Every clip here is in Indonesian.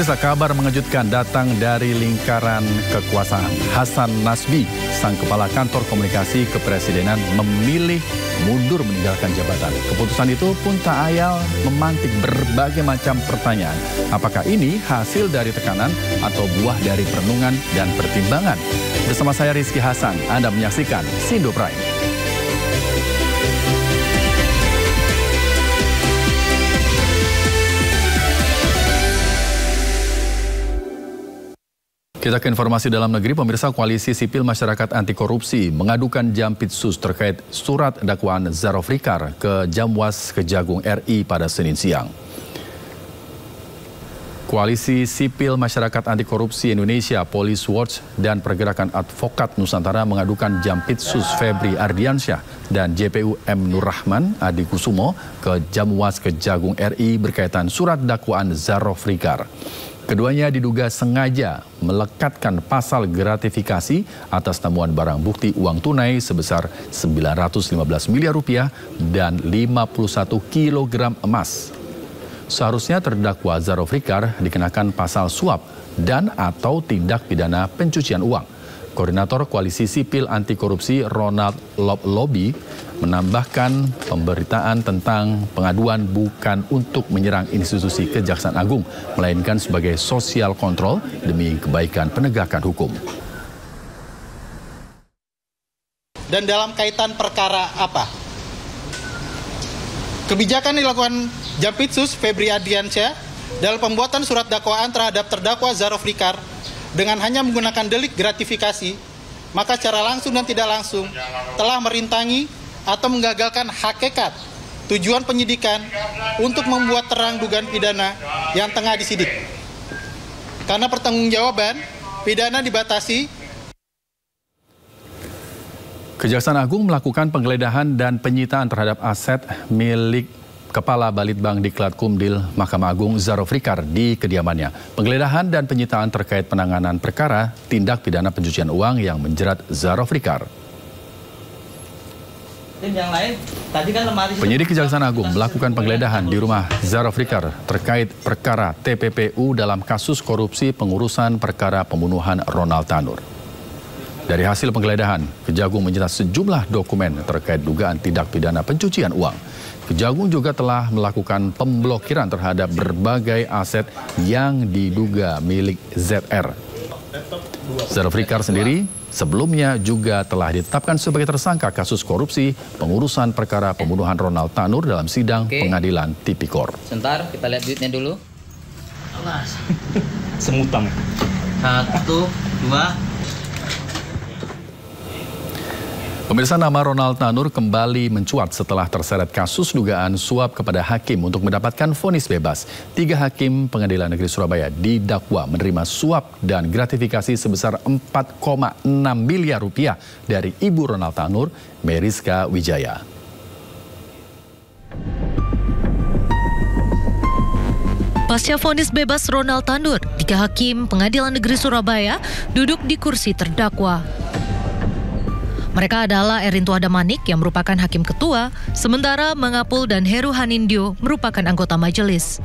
Pemirsa, kabar mengejutkan datang dari lingkaran kekuasaan. Hasan Nasbi, sang kepala kantor komunikasi kepresidenan, memilih mundur meninggalkan jabatan. Keputusan itu pun tak ayal memantik berbagai macam pertanyaan. Apakah ini hasil dari tekanan atau buah dari perenungan dan pertimbangan? Bersama saya Rizky Hasan, Anda menyaksikan Sindo Prime. Kita ke informasi dalam negeri. Pemirsa, Koalisi Sipil Masyarakat Anti Korupsi mengadukan Jampitsus terkait surat dakwaan Zarofrikar ke Jamwas Kejagung RI pada Senin siang. Koalisi Sipil Masyarakat Anti Korupsi Indonesia, Police Watch, dan Pergerakan Advokat Nusantara mengadukan Jampitsus Febri Ardiansyah dan JPU M. Nurrahman Adikusumo ke Jamwas Kejagung RI berkaitan surat dakwaan Zarofrikar. Keduanya diduga sengaja melekatkan pasal gratifikasi atas temuan barang bukti uang tunai sebesar 915 miliar rupiah dan 51 kilogram emas. Seharusnya terdakwa Zarofrikar dikenakan pasal suap dan atau tindak pidana pencucian uang. Koordinator Koalisi Sipil Anti Korupsi Ronald Lobby menambahkan pemberitaan tentang pengaduan bukan untuk menyerang institusi Kejaksaan Agung, melainkan sebagai sosial kontrol demi kebaikan penegakan hukum. Dan dalam kaitan perkara apa? Kebijakan dilakukan Jampitsus Febri Ardiansyah dalam pembuatan surat dakwaan terhadap terdakwa Zarofrikar dengan hanya menggunakan delik gratifikasi, maka secara langsung dan tidak langsung telah merintangi atau menggagalkan hakikat tujuan penyidikan untuk membuat terang dugaan pidana yang tengah disidik. Karena pertanggungjawaban pidana dibatasi. Kejaksaan Agung melakukan penggeledahan dan penyitaan terhadap aset milik Kepala Balitbang Diklat Kumdil Mahkamah Agung Zarofrikar di kediamannya. Penggeledahan dan penyitaan terkait penanganan perkara tindak pidana pencucian uang yang menjerat Zarofrikar. Penyidik Kejaksaan Agung melakukan penggeledahan di rumah Zarofrikar terkait perkara TPPU dalam kasus korupsi pengurusan perkara pembunuhan Ronald Tanur. Dari hasil penggeledahan, Kejagung menyita sejumlah dokumen terkait dugaan tindak pidana pencucian uang. Kejagung juga telah melakukan pemblokiran terhadap berbagai aset yang diduga milik ZR. Zarofrikar sendiri sebelumnya juga telah ditetapkan sebagai tersangka kasus korupsi pengurusan perkara pembunuhan Ronald Tanur dalam sidang pengadilan Tipikor. Sebentar, kita lihat duitnya dulu. Semutang. 1, 2. Pemirsa, nama Ronald Tanur kembali mencuat setelah terseret kasus dugaan suap kepada hakim untuk mendapatkan vonis bebas. 3 hakim Pengadilan Negeri Surabaya didakwa menerima suap dan gratifikasi sebesar 4,6 miliar rupiah dari ibu Ronald Tanur, Meriska Wijaya. Pasca vonis bebas Ronald Tanur, 3 hakim Pengadilan Negeri Surabaya duduk di kursi terdakwa. Mereka adalah Erinto Adamanik yang merupakan hakim ketua, sementara Mangapul dan Heru Hanindyo merupakan anggota majelis.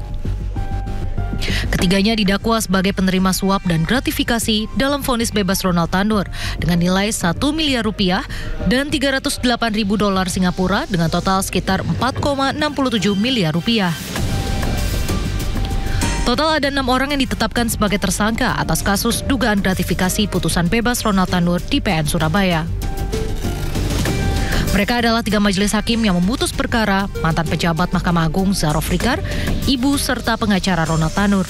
Ketiganya didakwa sebagai penerima suap dan gratifikasi dalam vonis bebas Ronald Tanur dengan nilai 1 miliar rupiah dan 308 ribu dolar Singapura dengan total sekitar 4,67 miliar rupiah. Total ada 6 orang yang ditetapkan sebagai tersangka atas kasus dugaan gratifikasi putusan bebas Ronald Tanur di PN Surabaya. Mereka adalah 3 majelis hakim yang memutus perkara mantan pejabat Mahkamah Agung Zarofrikar, ibu serta pengacara Ronald Tanur.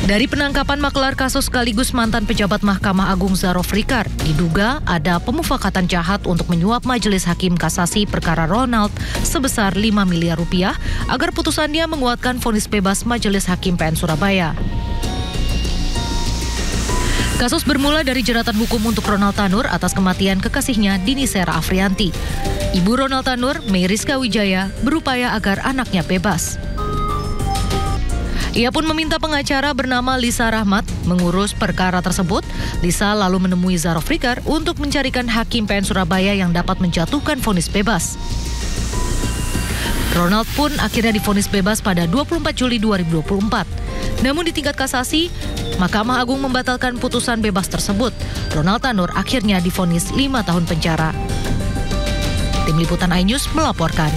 Dari penangkapan maklar kasus sekaligus mantan pejabat Mahkamah Agung Zarofrikar, diduga ada pemufakatan jahat untuk menyuap majelis hakim kasasi perkara Ronald sebesar 5 miliar rupiah agar putusannya menguatkan vonis bebas majelis hakim PN Surabaya. Kasus bermula dari jeratan hukum untuk Ronald Tanur atas kematian kekasihnya Dini Sera Afrianti. Ibu Ronald Tanur, Meriska Wijaya, berupaya agar anaknya bebas. Ia pun meminta pengacara bernama Lisa Rahmat mengurus perkara tersebut. Lisa lalu menemui Zarofrikar untuk mencarikan hakim PN Surabaya yang dapat menjatuhkan vonis bebas. Ronald pun akhirnya divonis bebas pada 24 Juli 2024. Namun di tingkat kasasi, Mahkamah Agung membatalkan putusan bebas tersebut. Ronald Tanur akhirnya divonis 5 tahun penjara. Tim Liputan iNews melaporkan.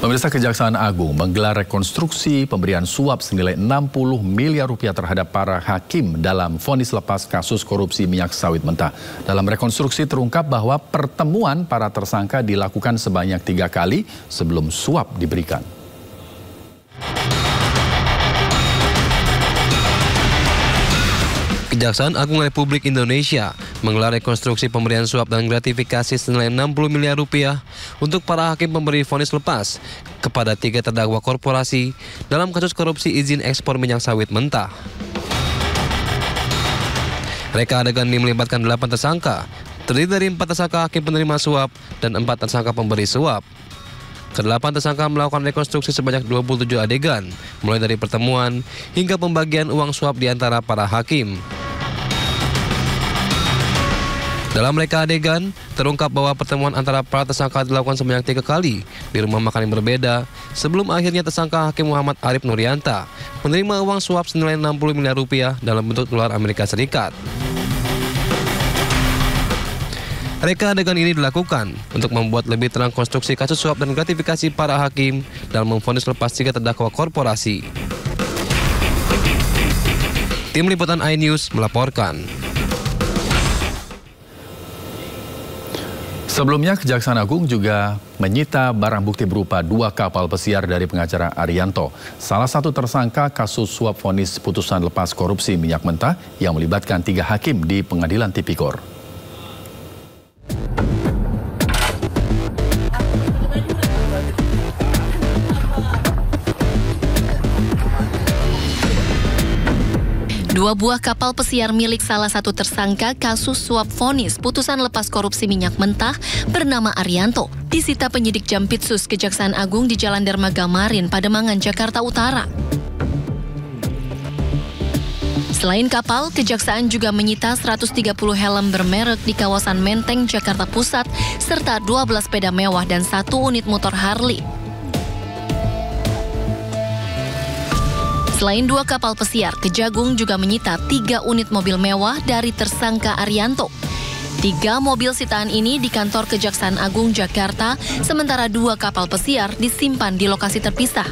Pemirsa, Kejaksaan Agung menggelar rekonstruksi pemberian suap senilai 60 miliar rupiah terhadap para hakim dalam vonis lepas kasus korupsi minyak sawit mentah. Dalam rekonstruksi terungkap bahwa pertemuan para tersangka dilakukan sebanyak 3 kali sebelum suap diberikan. Kejaksaan Agung Republik Indonesia menggelar rekonstruksi pemberian suap dan gratifikasi senilai 60 miliar rupiah untuk para hakim pemberi vonis lepas kepada 3 terdakwa korporasi dalam kasus korupsi izin ekspor minyak sawit mentah. Reka adegan ini melibatkan 8 tersangka, terdiri dari 4 tersangka hakim penerima suap dan 4 tersangka pemberi suap. Ke-8 tersangka melakukan rekonstruksi sebanyak 27 adegan, mulai dari pertemuan hingga pembagian uang suap di antara para hakim. Dalam reka adegan, terungkap bahwa pertemuan antara para tersangka dilakukan sebanyak 3 kali di rumah makan yang berbeda sebelum akhirnya tersangka Hakim Muhammad Arif Nurianta menerima uang suap senilai 60 miliar rupiah dalam bentuk dolar Amerika Serikat. Reka adegan ini dilakukan untuk membuat lebih terang konstruksi kasus suap dan gratifikasi para hakim dalam memvonis lepas 3 terdakwa korporasi. Tim Liputan iNews melaporkan. Sebelumnya, Kejaksaan Agung juga menyita barang bukti berupa 2 kapal pesiar dari pengacara Arianto. Salah satu tersangka kasus suap vonis putusan lepas korupsi minyak mentah yang melibatkan 3 hakim di Pengadilan Tipikor. Dua buah kapal pesiar milik salah satu tersangka kasus suap vonis putusan lepas korupsi minyak mentah bernama Arianto disita penyidik Jampitsus Kejaksaan Agung di Jalan Dermaga Marin, Pademangan, Jakarta Utara. Selain kapal, Kejaksaan juga menyita 130 helm bermerek di kawasan Menteng, Jakarta Pusat, serta 12 sepeda mewah dan 1 unit motor Harley. Selain 2 kapal pesiar, Kejagung juga menyita 3 unit mobil mewah dari tersangka Arianto. 3 mobil sitaan ini di kantor Kejaksaan Agung Jakarta, sementara 2 kapal pesiar disimpan di lokasi terpisah.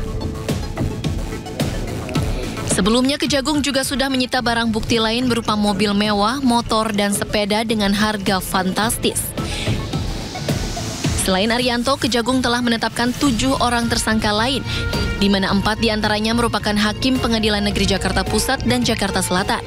Sebelumnya, Kejagung juga sudah menyita barang bukti lain berupa mobil mewah, motor, dan sepeda dengan harga fantastis. Selain Arianto, Kejagung telah menetapkan 7 orang tersangka lain, di mana 4 diantaranya merupakan hakim Pengadilan Negeri Jakarta Pusat dan Jakarta Selatan.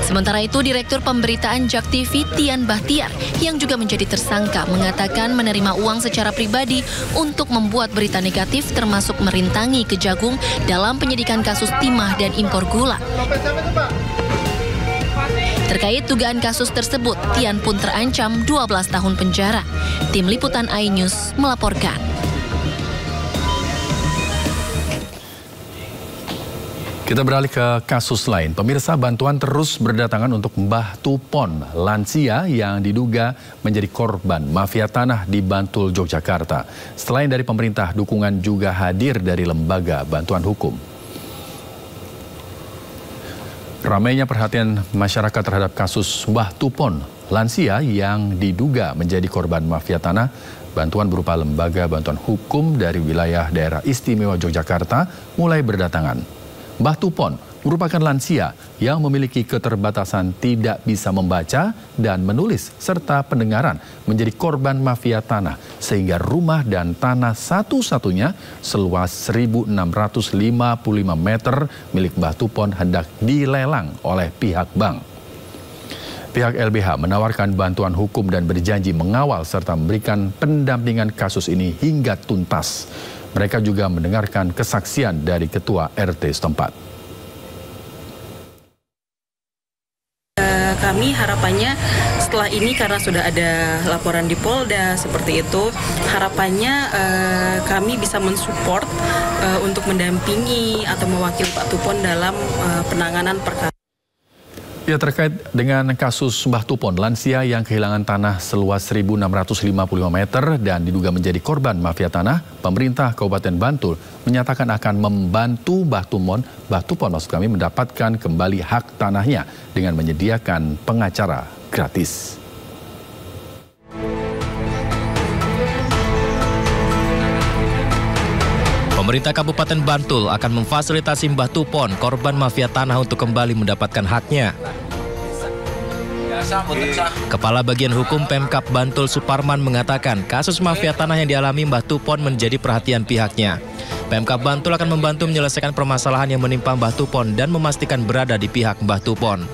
Sementara itu, Direktur Pemberitaan JAK TV Tian Bahtiar yang juga menjadi tersangka mengatakan menerima uang secara pribadi untuk membuat berita negatif termasuk merintangi Kejagung dalam penyidikan kasus timah dan impor gula. Terkait dugaan kasus tersebut, Tian pun terancam 12 tahun penjara. Tim Liputan iNews melaporkan. Kita beralih ke kasus lain. Pemirsa, bantuan terus berdatangan untuk Mbah Tupon, lansia yang diduga menjadi korban mafia tanah di Bantul, Yogyakarta. Selain dari pemerintah, dukungan juga hadir dari lembaga bantuan hukum. Ramainya perhatian masyarakat terhadap kasus Mbah Tupon, lansia yang diduga menjadi korban mafia tanah. Bantuan berupa lembaga bantuan hukum dari wilayah daerah istimewa Yogyakarta mulai berdatangan. Mbah Tupon merupakan lansia yang memiliki keterbatasan tidak bisa membaca dan menulis serta pendengaran menjadi korban mafia tanah sehingga rumah dan tanah satu-satunya seluas 1.655 meter milik Mbah Tupon hendak dilelang oleh pihak bank. Pihak LBH menawarkan bantuan hukum dan berjanji mengawal serta memberikan pendampingan kasus ini hingga tuntas. Mereka juga mendengarkan kesaksian dari Ketua RT setempat. Kami harapannya setelah ini karena sudah ada laporan di Polda seperti itu, harapannya kami bisa mensupport untuk mendampingi atau mewakili Pak Tupon dalam penanganan perkara. Ya, terkait dengan kasus Mbah Tupon, lansia yang kehilangan tanah seluas 1.655 meter dan diduga menjadi korban mafia tanah, pemerintah Kabupaten Bantul menyatakan akan membantu Mbah Tupon mendapatkan kembali hak tanahnya dengan menyediakan pengacara gratis. Pemerintah Kabupaten Bantul akan memfasilitasi Mbah Tupon, korban mafia tanah, untuk kembali mendapatkan haknya. Kepala Bagian Hukum Pemkab Bantul Suparman mengatakan kasus mafia tanah yang dialami Mbah Tupon menjadi perhatian pihaknya. Pemkab Bantul akan membantu menyelesaikan permasalahan yang menimpa Mbah Tupon dan memastikan berada di pihak Mbah Tupon.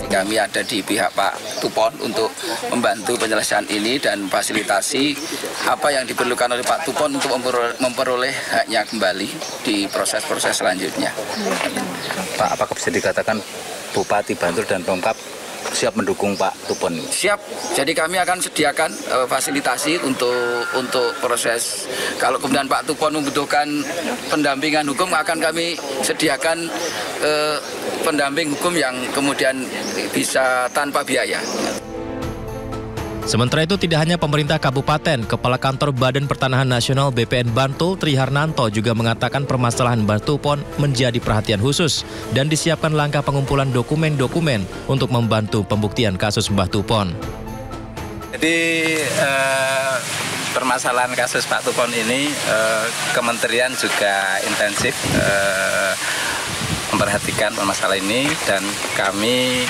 Kami ada di pihak Pak Tupon untuk membantu penyelesaian ini dan fasilitasi apa yang diperlukan oleh Pak Tupon untuk memperoleh haknya kembali di proses-proses selanjutnya. Pak, apakah bisa dikatakan Bupati Bantul dan Pemkab siap mendukung Pak Tupon? Siap. Jadi kami akan sediakan fasilitasi untuk proses. Kalau kemudian Pak Tupon membutuhkan pendampingan hukum, akan kami sediakan pendamping hukum yang kemudian bisa tanpa biaya. Sementara itu tidak hanya pemerintah kabupaten, Kepala Kantor Badan Pertanahan Nasional BPN Bantul, Tri Harnanto, juga mengatakan permasalahan Mbah Tupon menjadi perhatian khusus dan disiapkan langkah pengumpulan dokumen-dokumen untuk membantu pembuktian kasus Mbah Tupon. Jadi permasalahan kasus Pak Tupon ini Kementerian juga intensif memperhatikan permasalahan ini, dan kami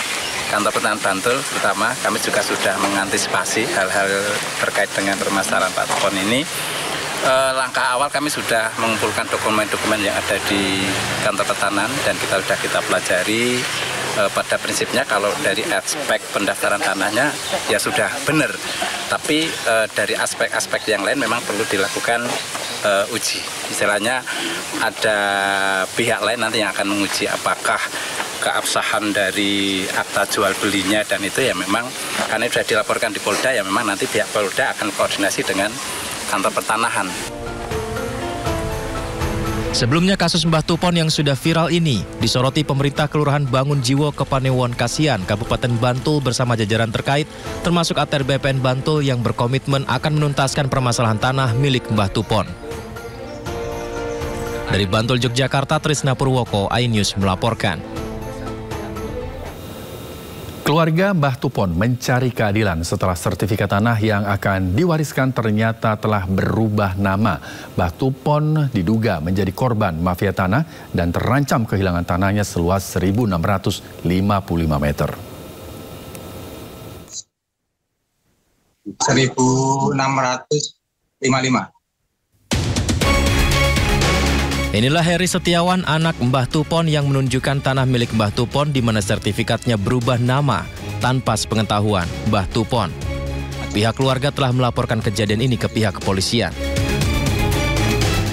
Kantor Pertanahan Bantul terutama kami juga sudah mengantisipasi hal-hal terkait dengan permasalahan Pak Tupon ini. Langkah awal kami sudah mengumpulkan dokumen-dokumen yang ada di Kantor Pertanahan dan kita pelajari. Pada prinsipnya kalau dari aspek pendaftaran tanahnya ya sudah benar, tapi dari aspek-aspek yang lain memang perlu dilakukan uji. Istilahnya ada pihak lain nanti yang akan menguji apakah keabsahan dari akta jual belinya, dan itu ya memang karena sudah dilaporkan di Polda, ya memang nanti pihak Polda akan koordinasi dengan Kantor Pertanahan. Sebelumnya kasus Mbah Tupon yang sudah viral ini disoroti pemerintah Kelurahan Bangun Jiwo Kepanewon Kasihan, Kabupaten Bantul bersama jajaran terkait, termasuk ATR BPN Bantul yang berkomitmen akan menuntaskan permasalahan tanah milik Mbah Tupon. Dari Bantul, Yogyakarta, Trisna Purwoko, iNews melaporkan. Keluarga Mbah Tupon mencari keadilan setelah sertifikat tanah yang akan diwariskan ternyata telah berubah nama. Mbah Tupon diduga menjadi korban mafia tanah dan terancam kehilangan tanahnya seluas 1.655 meter. 1.655. Inilah Heri Setiawan, anak Mbah Tupon, yang menunjukkan tanah milik Mbah Tupon di mana sertifikatnya berubah nama tanpa sepengetahuan Mbah Tupon. Pihak keluarga telah melaporkan kejadian ini ke pihak kepolisian.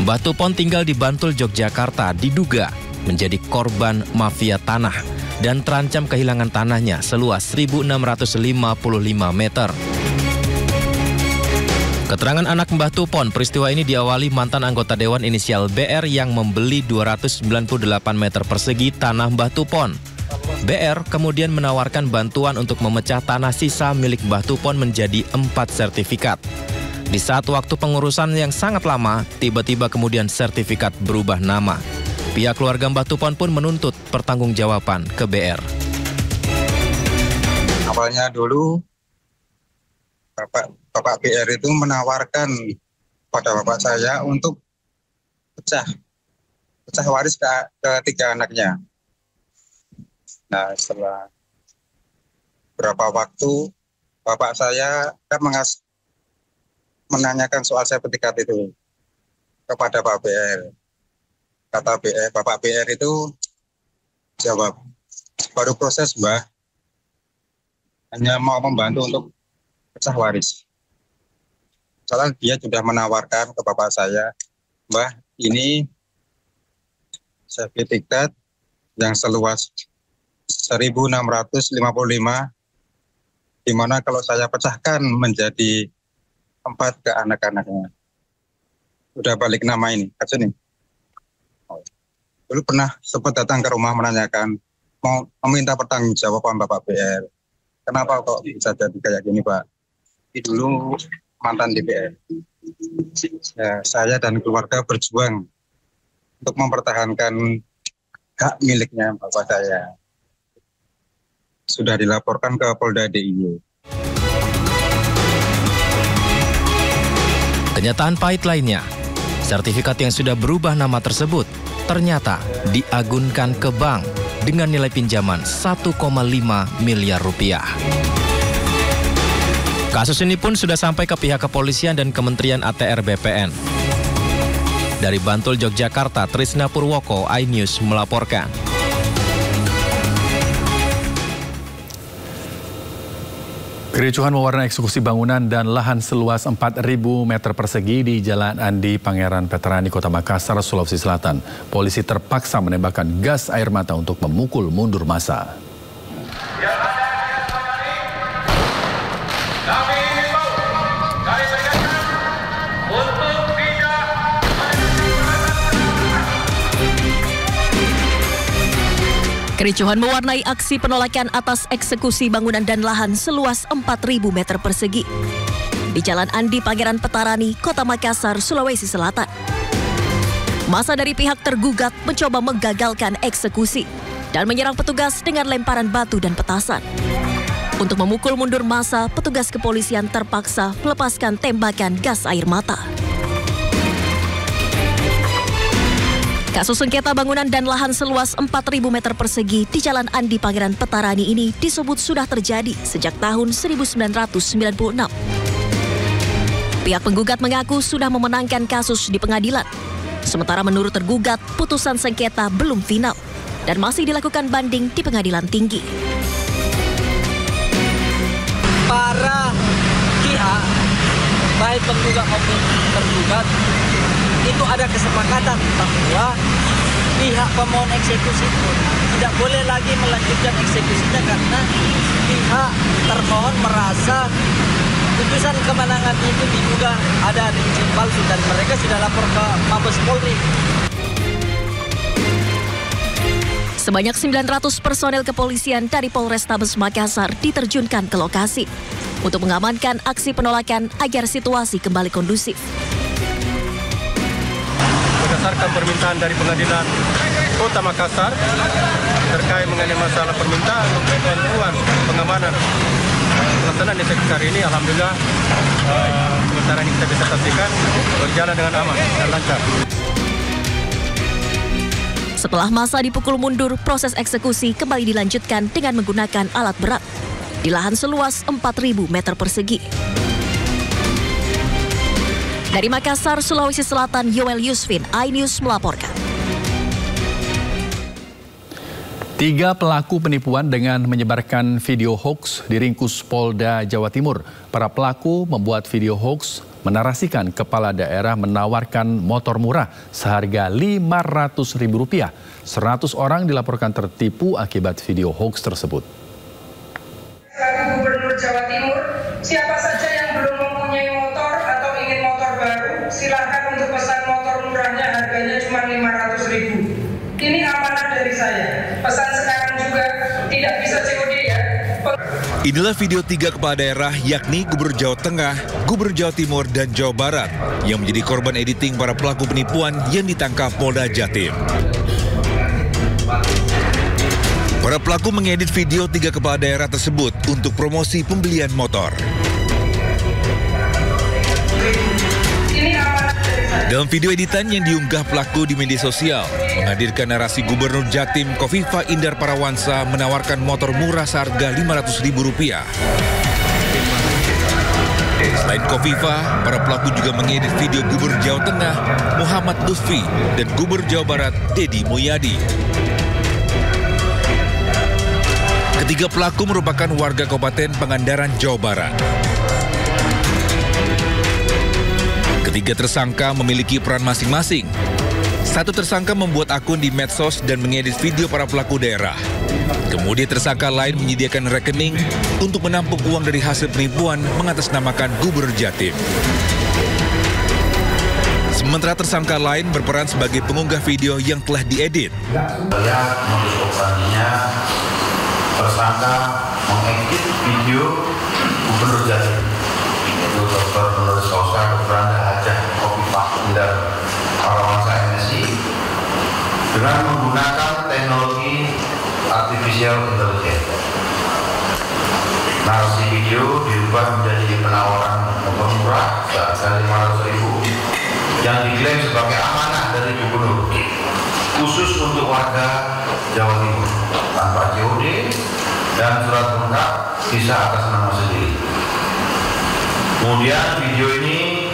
Mbah Tupon tinggal di Bantul, Yogyakarta, diduga menjadi korban mafia tanah dan terancam kehilangan tanahnya seluas 1.655 meter. Keterangan anak Mbah Tupon, peristiwa ini diawali mantan anggota Dewan inisial BR yang membeli 298 meter persegi tanah Mbah Tupon. BR kemudian menawarkan bantuan untuk memecah tanah sisa milik Mbah Tupon menjadi 4 sertifikat. Di saat waktu pengurusan yang sangat lama, tiba-tiba kemudian sertifikat berubah nama. Pihak keluarga Mbah Tupon pun menuntut pertanggungjawaban ke BR. Awalnya dulu Bapak BR itu menawarkan pada bapak saya untuk pecah waris ke 3 anaknya. Nah, setelah berapa waktu bapak saya kan menanyakan soal sertifikat itu kepada Pak BR. Kata Bapak BR itu jawab, baru proses Mbah, hanya mau membantu untuk pecah waris. Soalnya dia sudah menawarkan ke bapak saya, Mbah, ini sertifikat yang seluas 1.655, di mana kalau saya pecahkan menjadi 4 ke anak-anaknya. Udah balik nama ini, ke sini. Dulu pernah sempat datang ke rumah menanyakan, mau meminta pertanggungjawaban Bapak BR. Kenapa kok bisa jadi kayak gini, Pak? Ini dulu mantan DPR. Ya, saya dan keluarga berjuang untuk mempertahankan hak miliknya Bapak saya. Sudah dilaporkan ke Polda DIY. Kenyataan pahit lainnya, sertifikat yang sudah berubah nama tersebut ternyata diagunkan ke bank dengan nilai pinjaman 1,5 miliar rupiah. Kasus ini pun sudah sampai ke pihak kepolisian dan Kementerian ATR BPN. Dari Bantul, Yogyakarta, Trisna Purwoko, iNews melaporkan. Kericuhan mewarnai eksekusi bangunan dan lahan seluas 4.000 meter persegi di Jalan Andi Pangeran Veterani, Kota Makassar, Sulawesi Selatan. Polisi terpaksa menembakkan gas air mata untuk memukul mundur massa. Kericuhan mewarnai aksi penolakan atas eksekusi bangunan dan lahan seluas 4.000 meter persegi di Jalan Andi Pangeran Veterani, Kota Makassar, Sulawesi Selatan. Massa dari pihak tergugat mencoba menggagalkan eksekusi dan menyerang petugas dengan lemparan batu dan petasan. Untuk memukul mundur massa, petugas kepolisian terpaksa melepaskan tembakan gas air mata. Kasus sengketa bangunan dan lahan seluas 4.000 meter persegi di Jalan Andi Pangeran Veterani ini disebut sudah terjadi sejak tahun 1996. Pihak penggugat mengaku sudah memenangkan kasus di pengadilan. Sementara menurut tergugat, putusan sengketa belum final dan masih dilakukan banding di pengadilan tinggi. Para pihak, baik penggugat maupun tergugat, itu ada kesepakatan bahwa pihak pemohon eksekusi itu tidak boleh lagi melanjutkan eksekusinya karena pihak termohon merasa putusan kemenangan itu diduga ada izin palsu dan mereka sudah lapor ke Mabes Polri. Sebanyak 900 personel kepolisian dari Polrestabes Makassar diterjunkan ke lokasi untuk mengamankan aksi penolakan agar situasi kembali kondusif. Berdasarkan permintaan dari Pengadilan Kota Makassar terkait mengenai masalah permintaan untuk bantuan pengamanan pelaksanaan eksekusi hari ini, alhamdulillah sementara ini kita bisa saksikan berjalan dengan aman dan lancar. Setelah massa dipukul mundur, proses eksekusi kembali dilanjutkan dengan menggunakan alat berat di lahan seluas 4.000 meter persegi. Dari Makassar, Sulawesi Selatan, Yoel Yusfin, iNews melaporkan. 3 pelaku penipuan dengan menyebarkan video hoax diringkus Polda Jawa Timur. Para pelaku membuat video hoax menarasikan kepala daerah menawarkan motor murah seharga Rp500.000. 100 orang dilaporkan tertipu akibat video hoax tersebut. Gubernur Jawa Timur, siapa saja yang belum mempunyai motor atau ingin motor baru, silakan untuk pesan motor murahnya, harganya cuma Rp500.000. Ini amanah dari saya. Pesan sekarang juga tidak bisa COD ya. Inilah video 3 kepala daerah yakni Gubernur Jawa Tengah, Gubernur Jawa Timur, dan Jawa Barat yang menjadi korban editing para pelaku penipuan yang ditangkap Polda Jatim. Para pelaku mengedit video 3 kepala daerah tersebut untuk promosi pembelian motor. Dalam video editan yang diunggah pelaku di media sosial, menghadirkan narasi Gubernur Jatim Kofifa Indar Parawansa menawarkan motor murah seharga Rp500.000. Selain Kofifa, para pelaku juga mengedit video Gubernur Jawa Tengah Muhammad Lutfi dan Gubernur Jawa Barat Deddy Mulyadi. Ketiga pelaku merupakan warga Kabupaten Pangandaran, Jawa Barat. Ketiga tersangka memiliki peran masing-masing. Satu tersangka membuat akun di medsos dan mengedit video para pelaku daerah. Kemudian tersangka lain menyediakan rekening untuk menampung uang dari hasil penipuan mengatasnamakan Gubernur Jatim. Sementara tersangka lain berperan sebagai pengunggah video yang telah diedit. Lihat modus operandinya, tersangka mengedit video Gubernur Jatim, yaitu Dr. Nur Sosa Kebranda Hajah Khofifah Indar Parawansa MSI, dengan menggunakan teknologi artificial intelligence. Narasi video diubah menjadi penawaran motor murah seharga 500.000 yang diklaim sebagai amanah dari Gubernur khusus untuk warga Jawa Timur tanpa COD dan surat lengkap bisa atas nama sendiri. Kemudian video ini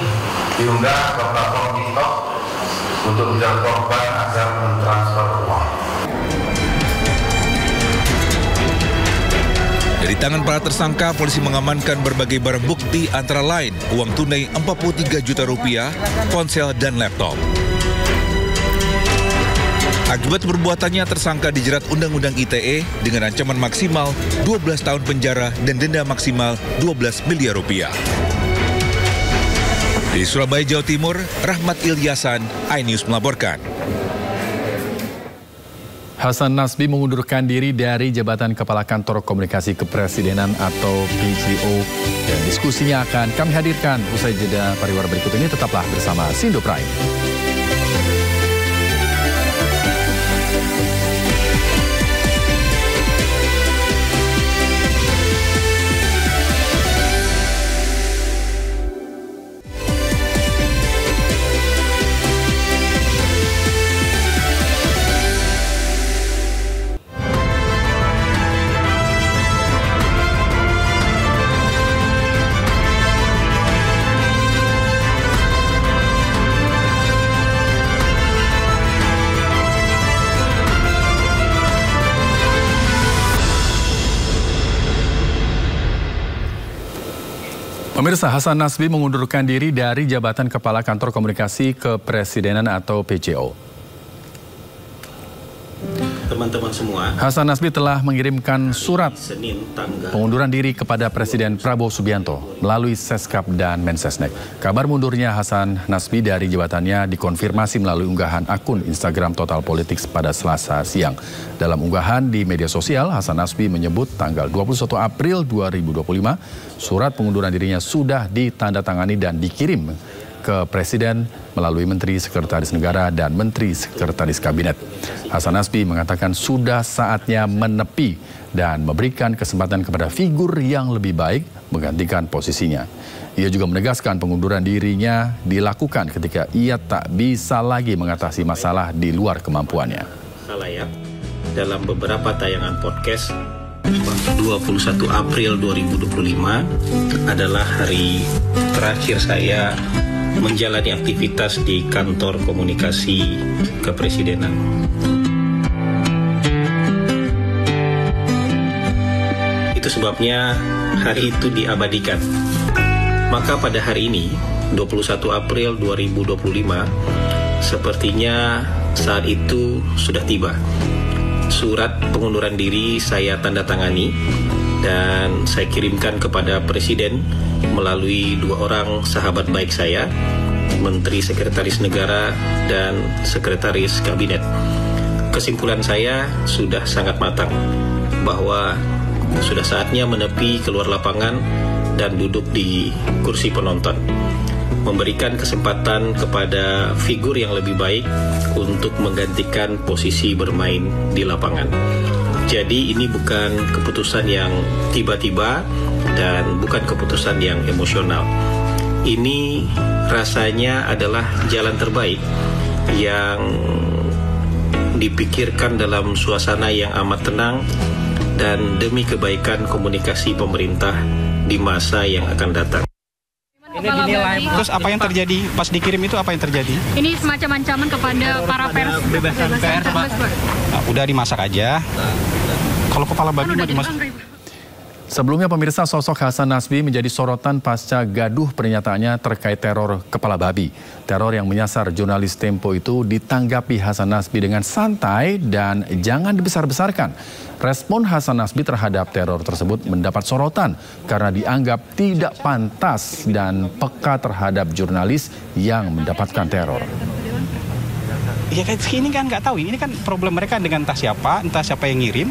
diunggah ke platform TikTok untuk menjaga korban agar mentransfer uang. Dari tangan para tersangka, polisi mengamankan berbagai barang bukti antara lain uang tunai Rp43 juta, ponsel dan laptop. Akibat perbuatannya, tersangka dijerat Undang-Undang ITE dengan ancaman maksimal 12 tahun penjara dan denda maksimal Rp12 miliar. Di Surabaya, Jawa Timur, Rahmat Ilyasan, iNews melaporkan. Hasan Nasbi mengundurkan diri dari jabatan Kepala Kantor Komunikasi Kepresidenan atau PCO. Dan diskusinya akan kami hadirkan usai jeda pariwara berikut ini. Tetaplah bersama Sindo Prime. Pemirsa, Hasan Nasbi mengundurkan diri dari jabatan Kepala Kantor Komunikasi Kepresidenan atau PCO. Teman-teman semua, Hasan Nasbi telah mengirimkan surat pengunduran diri kepada Presiden Prabowo Subianto melalui Seskap dan Mensesnek. Kabar mundurnya Hasan Nasbi dari jabatannya dikonfirmasi melalui unggahan akun Instagram Total Politics pada Selasa siang. Dalam unggahan di media sosial, Hasan Nasbi menyebut tanggal 21 April 2025, surat pengunduran dirinya sudah ditandatangani dan dikirim ke Presiden melalui Menteri Sekretaris Negara dan Menteri Sekretaris Kabinet. Hasan Nasbi mengatakan sudah saatnya menepi dan memberikan kesempatan kepada figur yang lebih baik menggantikan posisinya. Ia juga menegaskan pengunduran dirinya dilakukan ketika ia tak bisa lagi mengatasi masalah di luar kemampuannya. Khalayak, dalam beberapa tayangan podcast, 21 April 2025 adalah hari terakhir saya menjalani aktivitas di Kantor Komunikasi Kepresidenan. Itu sebabnya hari itu diabadikan. Maka pada hari ini, 21 April 2025, sepertinya saat itu sudah tiba. Surat pengunduran diri saya tanda tangani dan saya kirimkan kepada Presiden melalui dua orang sahabat baik saya, Menteri Sekretaris Negara dan Sekretaris Kabinet. Kesimpulan saya sudah sangat matang bahwa sudah saatnya menepi keluar lapangan dan duduk di kursi penonton, memberikan kesempatan kepada figur yang lebih baik untuk menggantikan posisi bermain di lapangan. Jadi ini bukan keputusan yang tiba-tiba dan bukan keputusan yang emosional. Ini rasanya adalah jalan terbaik yang dipikirkan dalam suasana yang amat tenang dan demi kebaikan komunikasi pemerintah di masa yang akan datang. Ini dinilai. Terus apa yang terjadi pas dikirim itu, apa yang terjadi? Ini semacam ancaman kepada para pers. Bebasan pers, Pak. Nah, udah dimasak aja. Kalau kepala babi mau dimasak. Sebelumnya pemirsa, sosok Hasan Nasbi menjadi sorotan pasca gaduh pernyataannya terkait teror kepala babi. Teror yang menyasar jurnalis Tempo itu ditanggapi Hasan Nasbi dengan santai dan jangan dibesar-besarkan. Respon Hasan Nasbi terhadap teror tersebut mendapat sorotan karena dianggap tidak pantas dan peka terhadap jurnalis yang mendapatkan teror. Ya kayak ini kan nggak tahu, ini kan problem mereka dengan entah siapa yang ngirim.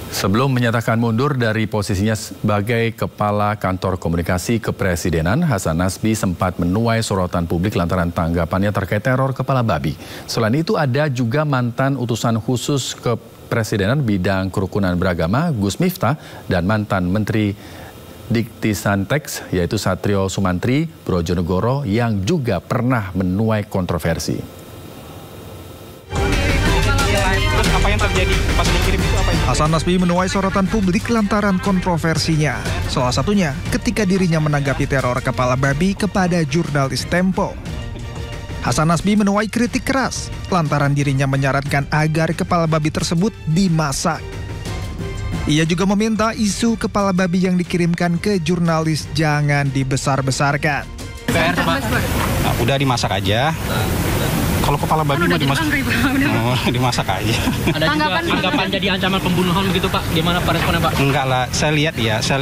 Sebelum menyatakan mundur dari posisinya sebagai Kepala Kantor Komunikasi Kepresidenan, Hasan Nasbi sempat menuai sorotan publik lantaran tanggapannya terkait teror kepala babi. Selain itu ada juga mantan utusan khusus Kepresidenan bidang kerukunan beragama Gus Miftah dan mantan Menteri Diktisantek yaitu Satrio Sumantri Brojonegoro yang juga pernah menuai kontroversi. Apa yang terjadi pas dikirim itu apa itu? Hasan Nasbi menuai sorotan publik lantaran kontroversinya. Salah satunya ketika dirinya menanggapi teror kepala babi kepada jurnalis Tempo. Hasan Nasbi menuai kritik keras lantaran dirinya menyarankan agar kepala babi tersebut dimasak. Ia juga meminta isu kepala babi yang dikirimkan ke jurnalis jangan dibesar-besarkan. Nah, udah dimasak aja. Kalau kepala babi mau dimasak, dimasak aja. Ada juga anggapan jadi ancaman pembunuhan begitu Pak? Gimana Pak responnya Pak? Enggak lah, saya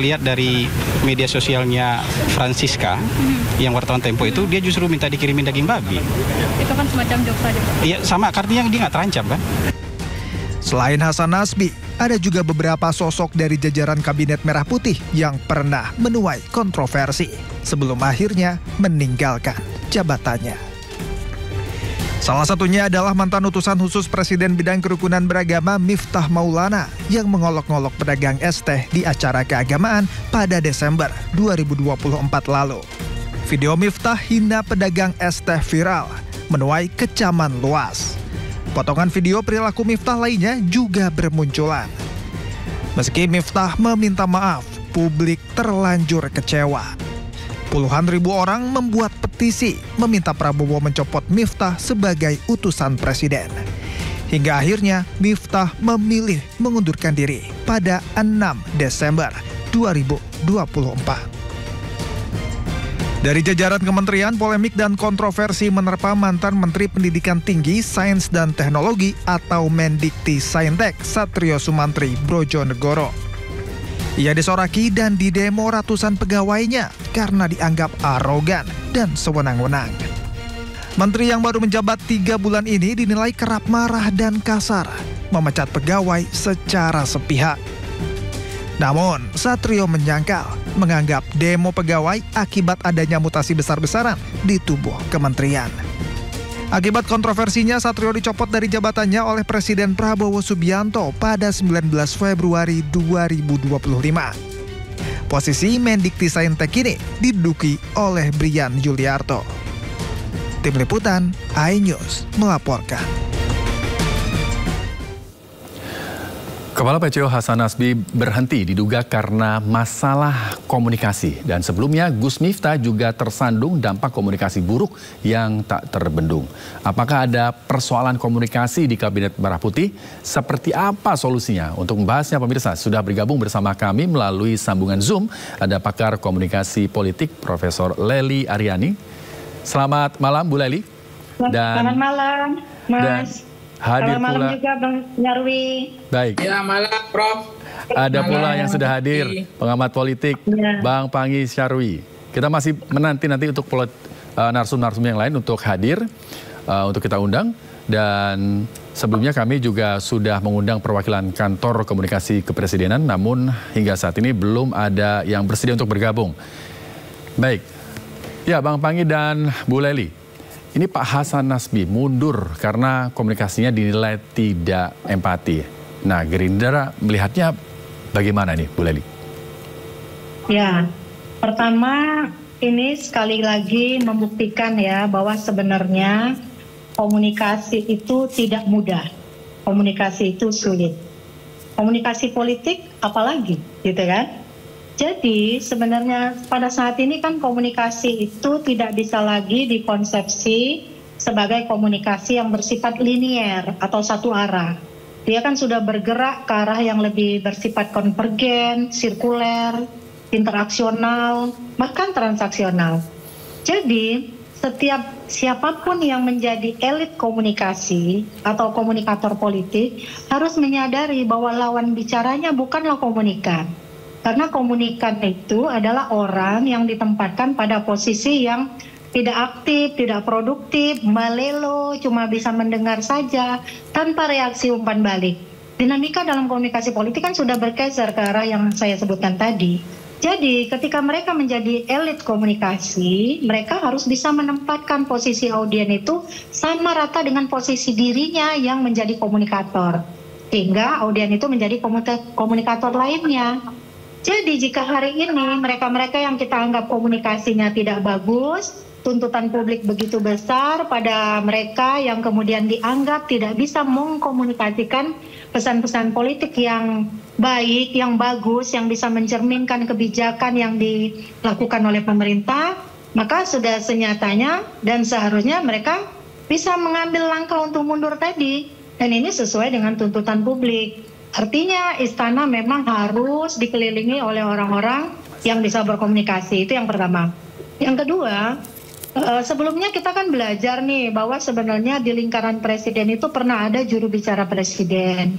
lihat dari media sosialnya Francisca, yang wartawan Tempo itu, dia justru minta dikirimin daging babi. Itu kan semacam jokes saja Pak? Iya sama, artinya dia nggak terancam kan? Selain Hasan Nasbi, ada juga beberapa sosok dari jajaran Kabinet Merah Putih yang pernah menuai kontroversi sebelum akhirnya meninggalkan jabatannya. Salah satunya adalah mantan utusan khusus Presiden bidang kerukunan beragama Miftah Maulana yang mengolok-ngolok pedagang es teh di acara keagamaan pada Desember 2024 lalu. Video Miftah hina pedagang es teh viral, menuai kecaman luas. Potongan video perilaku Miftah lainnya juga bermunculan. Meski Miftah meminta maaf, publik terlanjur kecewa. Puluhan ribu orang membuat petisi meminta Prabowo mencopot Miftah sebagai utusan presiden. Hingga akhirnya Miftah memilih mengundurkan diri pada 6 Desember 2024. Dari jajaran kementerian, polemik dan kontroversi menerpa mantan Menteri Pendidikan Tinggi, Sains dan Teknologi atau Mendikti-Saintek Satrio Sumantri Brojonegoro. Ia disoraki dan didemo ratusan pegawainya karena dianggap arogan dan sewenang-wenang. Menteri yang baru menjabat 3 bulan ini dinilai kerap marah dan kasar, memecat pegawai secara sepihak. Namun, Satrio menyangkal, menganggap demo pegawai akibat adanya mutasi besar-besaran di tubuh kementerian. Akibat kontroversinya, Satrio dicopot dari jabatannya oleh Presiden Prabowo Subianto pada 19 Februari 2025. Posisi Mendikti-Saintek ini diduduki oleh Brian Yuliarto. Tim Liputan, iNews melaporkan. Kepala PCO Hasan Nasbi berhenti diduga karena masalah komunikasi. Dan sebelumnya Gus Miftah juga tersandung dampak komunikasi buruk yang tak terbendung. Apakah ada persoalan komunikasi di Kabinet Merah Putih? Seperti apa solusinya? Untuk membahasnya pemirsa sudah bergabung bersama kami melalui sambungan Zoom. Ada pakar komunikasi politik Profesor Lely Aryani. Selamat malam Bu Lely. Selamat malam Mas. Hadir selamat malam pula juga Bang Nyarwi. Baik. Ya malam Prof. Ada pula yang sudah hadir pengamat politik Bang Pangi Syarwi. Kita masih menanti untuk narsum-narsum yang lain untuk hadir untuk kita undang. Dan sebelumnya kami juga sudah mengundang perwakilan kantor komunikasi kepresidenan, namun hingga saat ini belum ada yang bersedia untuk bergabung. Baik, ya Bang Pangi dan Bu Lely. Ini Pak Hasan Nasbi mundur karena komunikasinya dinilai tidak empati. Nah, Gerindra melihatnya bagaimana nih, Bu Lely? Ya, pertama ini sekali lagi membuktikan ya bahwa sebenarnya komunikasi itu tidak mudah. Komunikasi itu sulit. Komunikasi politik apalagi, gitu kan? Jadi sebenarnya pada saat ini kan komunikasi itu tidak bisa lagi dikonsepsi sebagai komunikasi yang bersifat linier atau satu arah. Dia kan sudah bergerak ke arah yang lebih bersifat konvergen, sirkuler, interaksional, bahkan transaksional. Jadi, setiap siapapun yang menjadi elit komunikasi atau komunikator politik harus menyadari bahwa lawan bicaranya bukanlah komunikan. Karena komunikan itu adalah orang yang ditempatkan pada posisi yang tidak aktif, tidak produktif, melelo, cuma bisa mendengar saja, tanpa reaksi umpan balik. Dinamika dalam komunikasi politik kan sudah bergeser ke arah yang saya sebutkan tadi. Jadi ketika mereka menjadi elit komunikasi, mereka harus bisa menempatkan posisi audien itu sama rata dengan posisi dirinya yang menjadi komunikator. Sehingga audien itu menjadi komunikator lainnya. Jadi jika hari ini mereka-mereka yang kita anggap komunikasinya tidak bagus, tuntutan publik begitu besar pada mereka yang kemudian dianggap tidak bisa mengkomunikasikan pesan-pesan politik yang baik, yang bagus, yang bisa mencerminkan kebijakan yang dilakukan oleh pemerintah, maka sudah senyatanya dan seharusnya mereka bisa mengambil langkah untuk mundur tadi. Dan ini sesuai dengan tuntutan publik. Artinya istana memang harus dikelilingi oleh orang-orang yang bisa berkomunikasi, itu yang pertama. Yang kedua, sebelumnya kita kan belajar nih bahwa sebenarnya di lingkaran presiden itu pernah ada juru bicara presiden.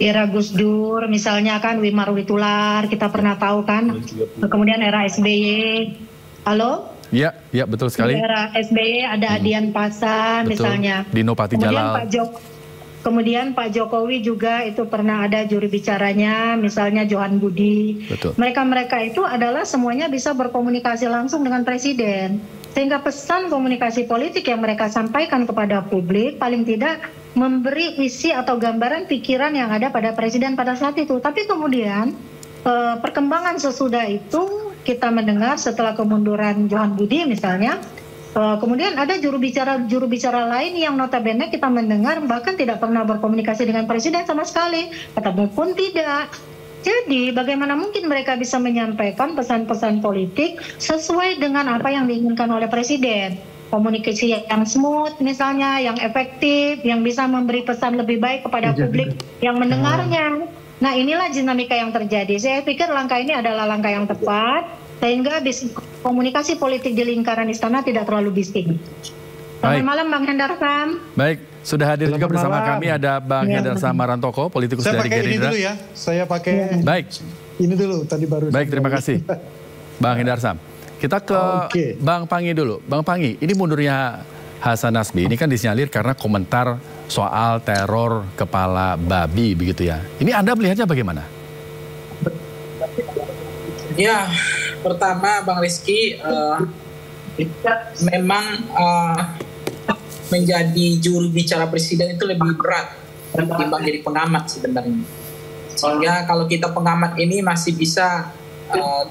Era Gus Dur misalnya kan Wimar Witular, kita pernah tahu kan. Kemudian era SBY. Halo? Ya betul sekali. Di era SBY ada Adian Pasan misalnya. Dino Patijalal. Kemudian Pak Jokowi juga itu pernah ada juru bicaranya, misalnya Johan Budi. Mereka-mereka itu adalah semuanya bisa berkomunikasi langsung dengan presiden. Sehingga pesan komunikasi politik yang mereka sampaikan kepada publik paling tidak memberi isi atau gambaran pikiran yang ada pada presiden pada saat itu. Tapi kemudian perkembangan sesudah itu kita mendengar setelah kemunduran Johan Budi misalnya, kemudian ada juru bicara lain yang notabene kita mendengar bahkan tidak pernah berkomunikasi dengan presiden sama sekali, ketemu pun tidak. Jadi bagaimana mungkin mereka bisa menyampaikan pesan-pesan politik sesuai dengan apa yang diinginkan oleh presiden? Komunikasi yang smooth misalnya, yang efektif, yang bisa memberi pesan lebih baik kepada publik yang mendengarnya. Nah inilah dinamika yang terjadi. Saya pikir langkah ini adalah langkah yang tepat sehingga komunikasi politik di lingkaran istana tidak terlalu bising. Selamat malam Bang Hendar Sam. Baik, sudah hadir juga bersama kami ada Bang Hendar Sam Marantoko, politikus dari Gerindra. Saya pakai ini dulu ya, saya pakai ini dulu, tadi baru. Baik, terima kasih Bang Hendar Sam. Kita ke Bang Pangi dulu. Bang Pangi, ini mundurnya Hasan Nasbi, ini kan disinyalir karena komentar soal teror kepala babi begitu ya. Ini Anda melihatnya bagaimana? Ya, pertama Bang Rizky, memang menjadi juru bicara presiden itu lebih berat dibanding jadi pengamat sebenarnya. Sehingga kalau kita pengamat ini masih bisa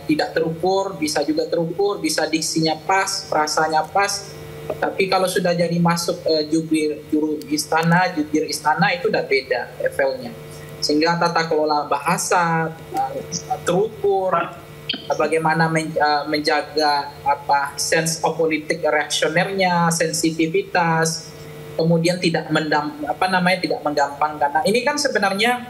tidak terukur, bisa juga terukur, bisa diksinya pas, frasanya pas. Tapi kalau sudah jadi masuk jubir istana itu udah beda levelnya. Sehingga tata kelola bahasa terukur, bagaimana menjaga sense of politik reaksionernya, sensitivitas, kemudian tidak menggampangkan. Nah, ini kan sebenarnya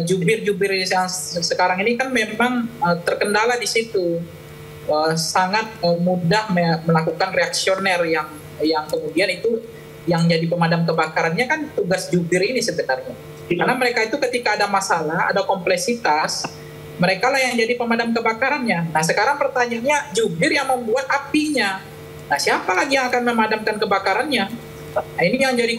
jubir-jubir yang sekarang ini kan memang terkendala di situ, sangat mudah melakukan reaksioner yang kemudian itu yang jadi pemadam kebakarannya kan tugas jubir ini sebenarnya. Karena mereka itu ketika ada masalah, ada kompleksitas, mereka lah yang jadi pemadam kebakarannya. Nah sekarang pertanyaannya, jubir yang membuat apinya. Nah siapa lagi yang akan memadamkan kebakarannya? Nah ini yang jadi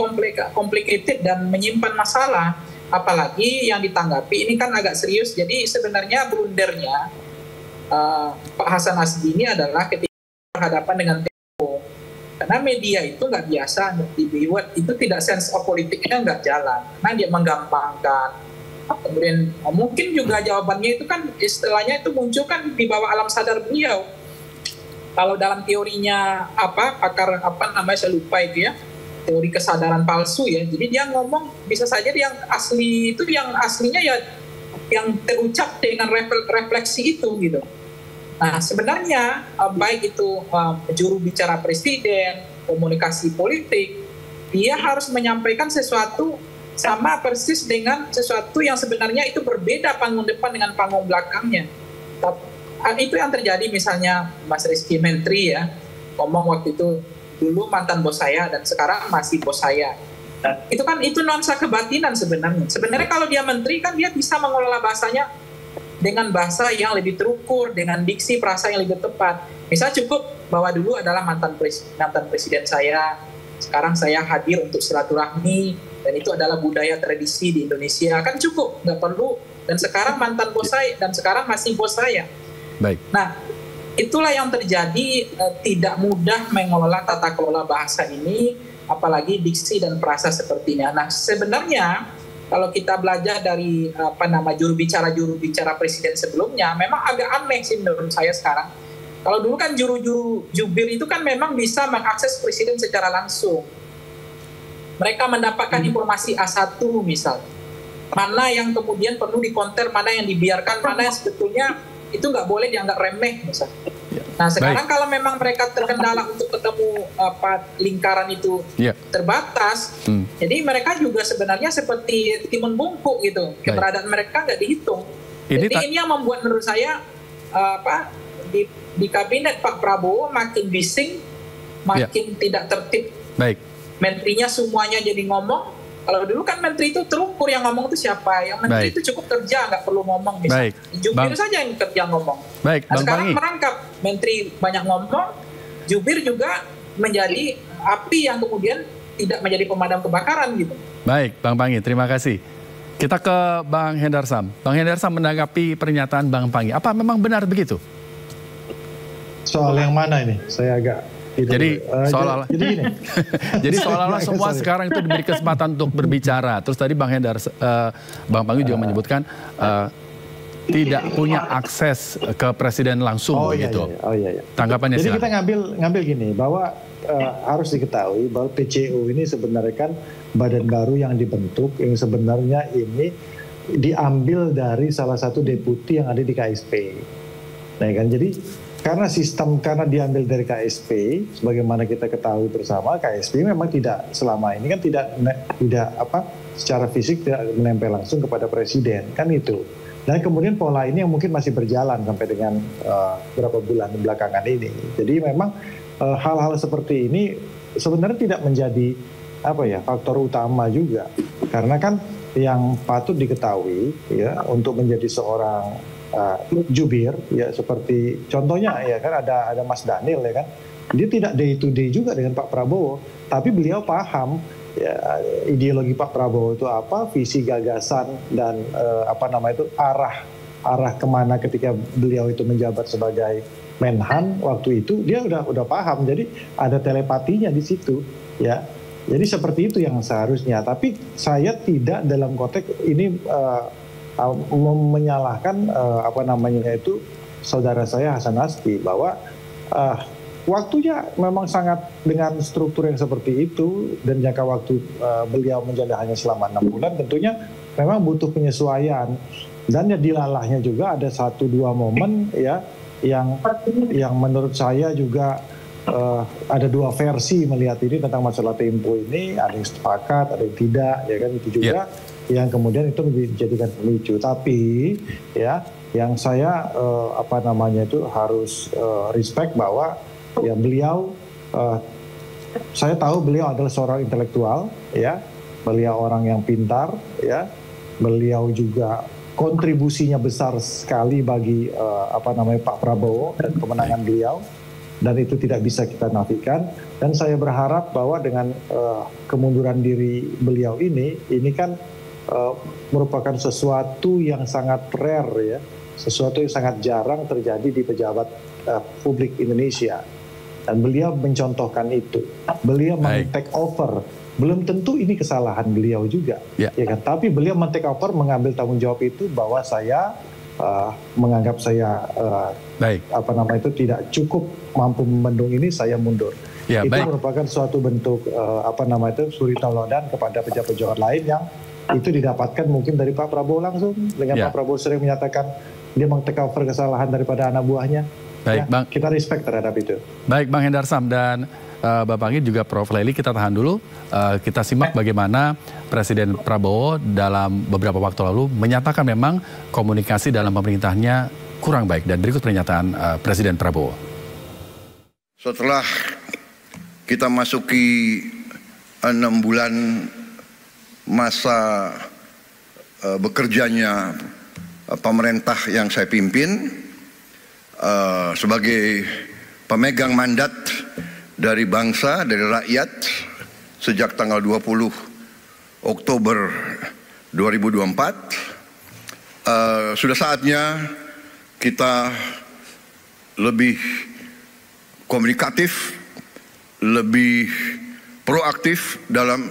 complicated dan menyimpan masalah. Apalagi yang ditanggapi ini kan agak serius. Jadi sebenarnya blundernya Pak Hasan Nasbi ini adalah ketika berhadapan dengan Tempo. Karena media itu nggak biasa dibuat, itu tidak sense of politiknya nggak jalan. Karena dia menggampangkan. Kemudian mungkin juga jawabannya itu kan istilahnya itu muncul kan di bawah alam sadar beliau. Kalau dalam teorinya pakar saya lupa itu ya, teori kesadaran palsu ya. Jadi dia ngomong bisa saja yang asli itu yang aslinya ya yang terucap dengan refleksi itu gitu. Nah sebenarnya baik itu juru bicara presiden, komunikasi politik, dia harus menyampaikan sesuatu sama persis dengan sesuatu yang sebenarnya itu berbeda panggung depan dengan panggung belakangnya. Itu yang terjadi misalnya Mas Rizky Menteri ya, ngomong waktu itu dulu mantan bos saya dan sekarang masih bos saya. Itu kan itu nuansa kebatinan sebenarnya. Sebenarnya kalau dia menteri kan dia bisa mengelola bahasanya dengan bahasa yang lebih terukur, dengan diksi perasa yang lebih tepat. Misal cukup bahwa dulu adalah mantan presiden saya, sekarang saya hadir untuk silaturahmi, dan itu adalah budaya tradisi di Indonesia. Kan cukup, nggak perlu. Dan sekarang mantan bos saya, dan sekarang masih bos saya. Baik. Nah, itulah yang terjadi, tidak mudah mengelola tata kelola bahasa ini, apalagi diksi dan perasa sepertinya. Nah, sebenarnya kalau kita belajar dari juru bicara presiden sebelumnya, memang agak aneh sih menurut saya sekarang. Kalau dulu kan jubir itu kan memang bisa mengakses presiden secara langsung. Mereka mendapatkan informasi A1 misal. Mana yang kemudian perlu dikonter, mana yang dibiarkan, mana yang sebetulnya itu nggak boleh dianggap remeh misal. Nah sekarang kalau memang mereka terkendala untuk ketemu lingkaran itu terbatas, jadi mereka juga sebenarnya seperti timun bungkuk gitu. Keberadaan mereka nggak dihitung. Jadi ini yang membuat menurut saya di kabinet Pak Prabowo makin bising, makin tidak tertib. Baik. Menterinya semuanya jadi ngomong. Kalau dulu kan menteri itu terukur, yang ngomong itu siapa? Yang menteri itu cukup kerja, nggak perlu ngomong misalnya. Jubir saja yang kerja ngomong. Baik, nah, sekarang merangkap, menteri banyak ngomong, jubir juga menjadi api yang kemudian tidak menjadi pemadam kebakaran gitu. Baik, Bang Pangi, terima kasih. Kita ke Bang Hendarsam. Bang Hendarsam menanggapi pernyataan Bang Pangi. Apa memang benar begitu? Soal yang mana ini? Saya agak... Jadi seolah-olah semua sekarang itu diberi kesempatan untuk berbicara. Terus tadi Bang Pangi juga menyebutkan tidak punya akses ke presiden langsung begitu. Iya. Tanggapannya jadi silakan. kita ngambil gini bahwa harus diketahui bahwa PCO ini sebenarnya kan badan baru yang dibentuk yang sebenarnya ini diambil dari salah satu deputi yang ada di KSP. Nah kan jadi karena diambil dari KSP, sebagaimana kita ketahui bersama, KSP memang tidak selama ini kan tidak secara fisik tidak menempel langsung kepada presiden, kan itu. Dan kemudian pola ini yang mungkin masih berjalan sampai dengan beberapa bulan belakangan ini. Jadi memang hal-hal seperti ini sebenarnya tidak menjadi faktor utama juga, karena kan yang patut diketahui ya untuk menjadi seorang jubir ya seperti contohnya ya kan ada Mas Daniel ya kan, dia tidak day to day juga dengan Pak Prabowo, tapi beliau paham ya, ideologi Pak Prabowo itu apa, visi gagasan dan arah kemana ketika beliau itu menjabat sebagai Menhan waktu itu dia udah paham, jadi ada telepatinya di situ ya. Jadi seperti itu yang seharusnya, tapi saya tidak dalam konteks ini menyalahkan saudara saya Hasan Nasbi bahwa waktunya memang sangat dengan struktur yang seperti itu dan jangka waktu beliau menjadi hanya selama 6 bulan tentunya memang butuh penyesuaian, dan ya dilalahnya juga ada 1-2 momen ya yang menurut saya juga ada 2 versi melihat ini tentang masalah tempo ini, ada yang sepakat, ada yang tidak ya kan, itu juga yang kemudian itu dijadikan pemicu. Tapi ya yang saya harus respect bahwa ya beliau saya tahu beliau adalah seorang intelektual ya, beliau orang yang pintar ya, beliau juga kontribusinya besar sekali bagi Pak Prabowo dan kemenangan beliau, dan itu tidak bisa kita nafikan. Dan saya berharap bahwa dengan kemunduran diri beliau ini kan merupakan sesuatu yang sangat rare ya, sesuatu yang sangat jarang terjadi di pejabat publik Indonesia. Dan beliau mencontohkan itu, beliau men-take over. Belum tentu ini kesalahan beliau juga, ya kan? Tapi beliau men-take over, mengambil tanggung jawab itu bahwa saya menganggap saya tidak cukup mampu membendung ini, saya mundur. Ya, itu merupakan suatu bentuk suri tauladan kepada pejabat-pejabat lain yang itu didapatkan mungkin dari Pak Prabowo langsung. Dengan Pak Prabowo sering menyatakan dia meng-take over kesalahan daripada anak buahnya. Baik, ya, kita respect terhadap itu. Baik, Bang Hendarsam dan Bapak Anggit juga Prof. Lely, kita tahan dulu. Kita simak bagaimana Presiden Prabowo dalam beberapa waktu lalu menyatakan memang komunikasi dalam pemerintahnya kurang baik. Dan berikut pernyataan Presiden Prabowo. Setelah kita masuki 6 bulan masa bekerjanya pemerintah yang saya pimpin sebagai pemegang mandat dari bangsa, dari rakyat sejak tanggal 20 Oktober 2024, sudah saatnya kita lebih komunikatif, lebih proaktif dalam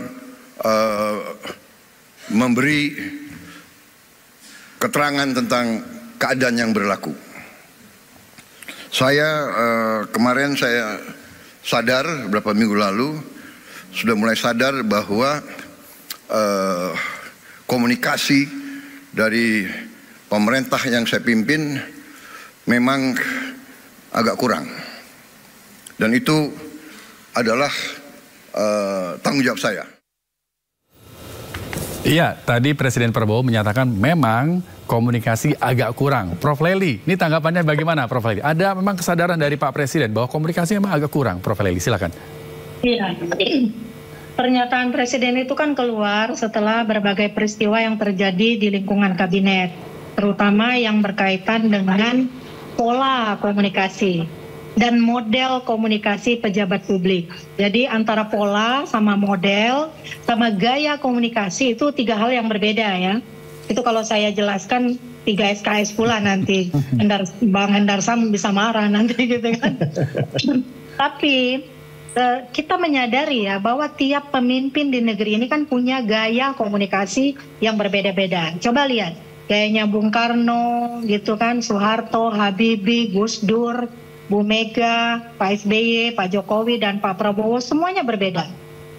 memberi keterangan tentang keadaan yang berlaku. Kemarin saya sadar beberapa minggu lalu sudah mulai sadar bahwa komunikasi dari pemerintah yang saya pimpin memang agak kurang, dan itu adalah tanggung jawab saya. Iya, tadi Presiden Prabowo menyatakan memang komunikasi agak kurang. Prof. Lely, ini tanggapannya bagaimana, Prof. Lely? Ada memang kesadaran dari Pak Presiden bahwa komunikasi memang agak kurang, Prof. Lely, silakan. Iya, pernyataan Presiden itu kan keluar setelah berbagai peristiwa yang terjadi di lingkungan kabinet, terutama yang berkaitan dengan pola komunikasi dan model komunikasi pejabat publik. Jadi antara pola sama model sama gaya komunikasi itu 3 hal yang berbeda ya. Itu kalau saya jelaskan 3 SKS pula nanti. Bang Hendarsam bisa marah nanti gitu kan. Tapi kita menyadari ya bahwa tiap pemimpin di negeri ini kan punya gaya komunikasi yang berbeda-beda. Coba lihat gayanya Bung Karno gitu kan, Soeharto, Habibie, Gus Dur, Bu Mega, Pak SBY, Pak Jokowi, dan Pak Prabowo, semuanya berbeda.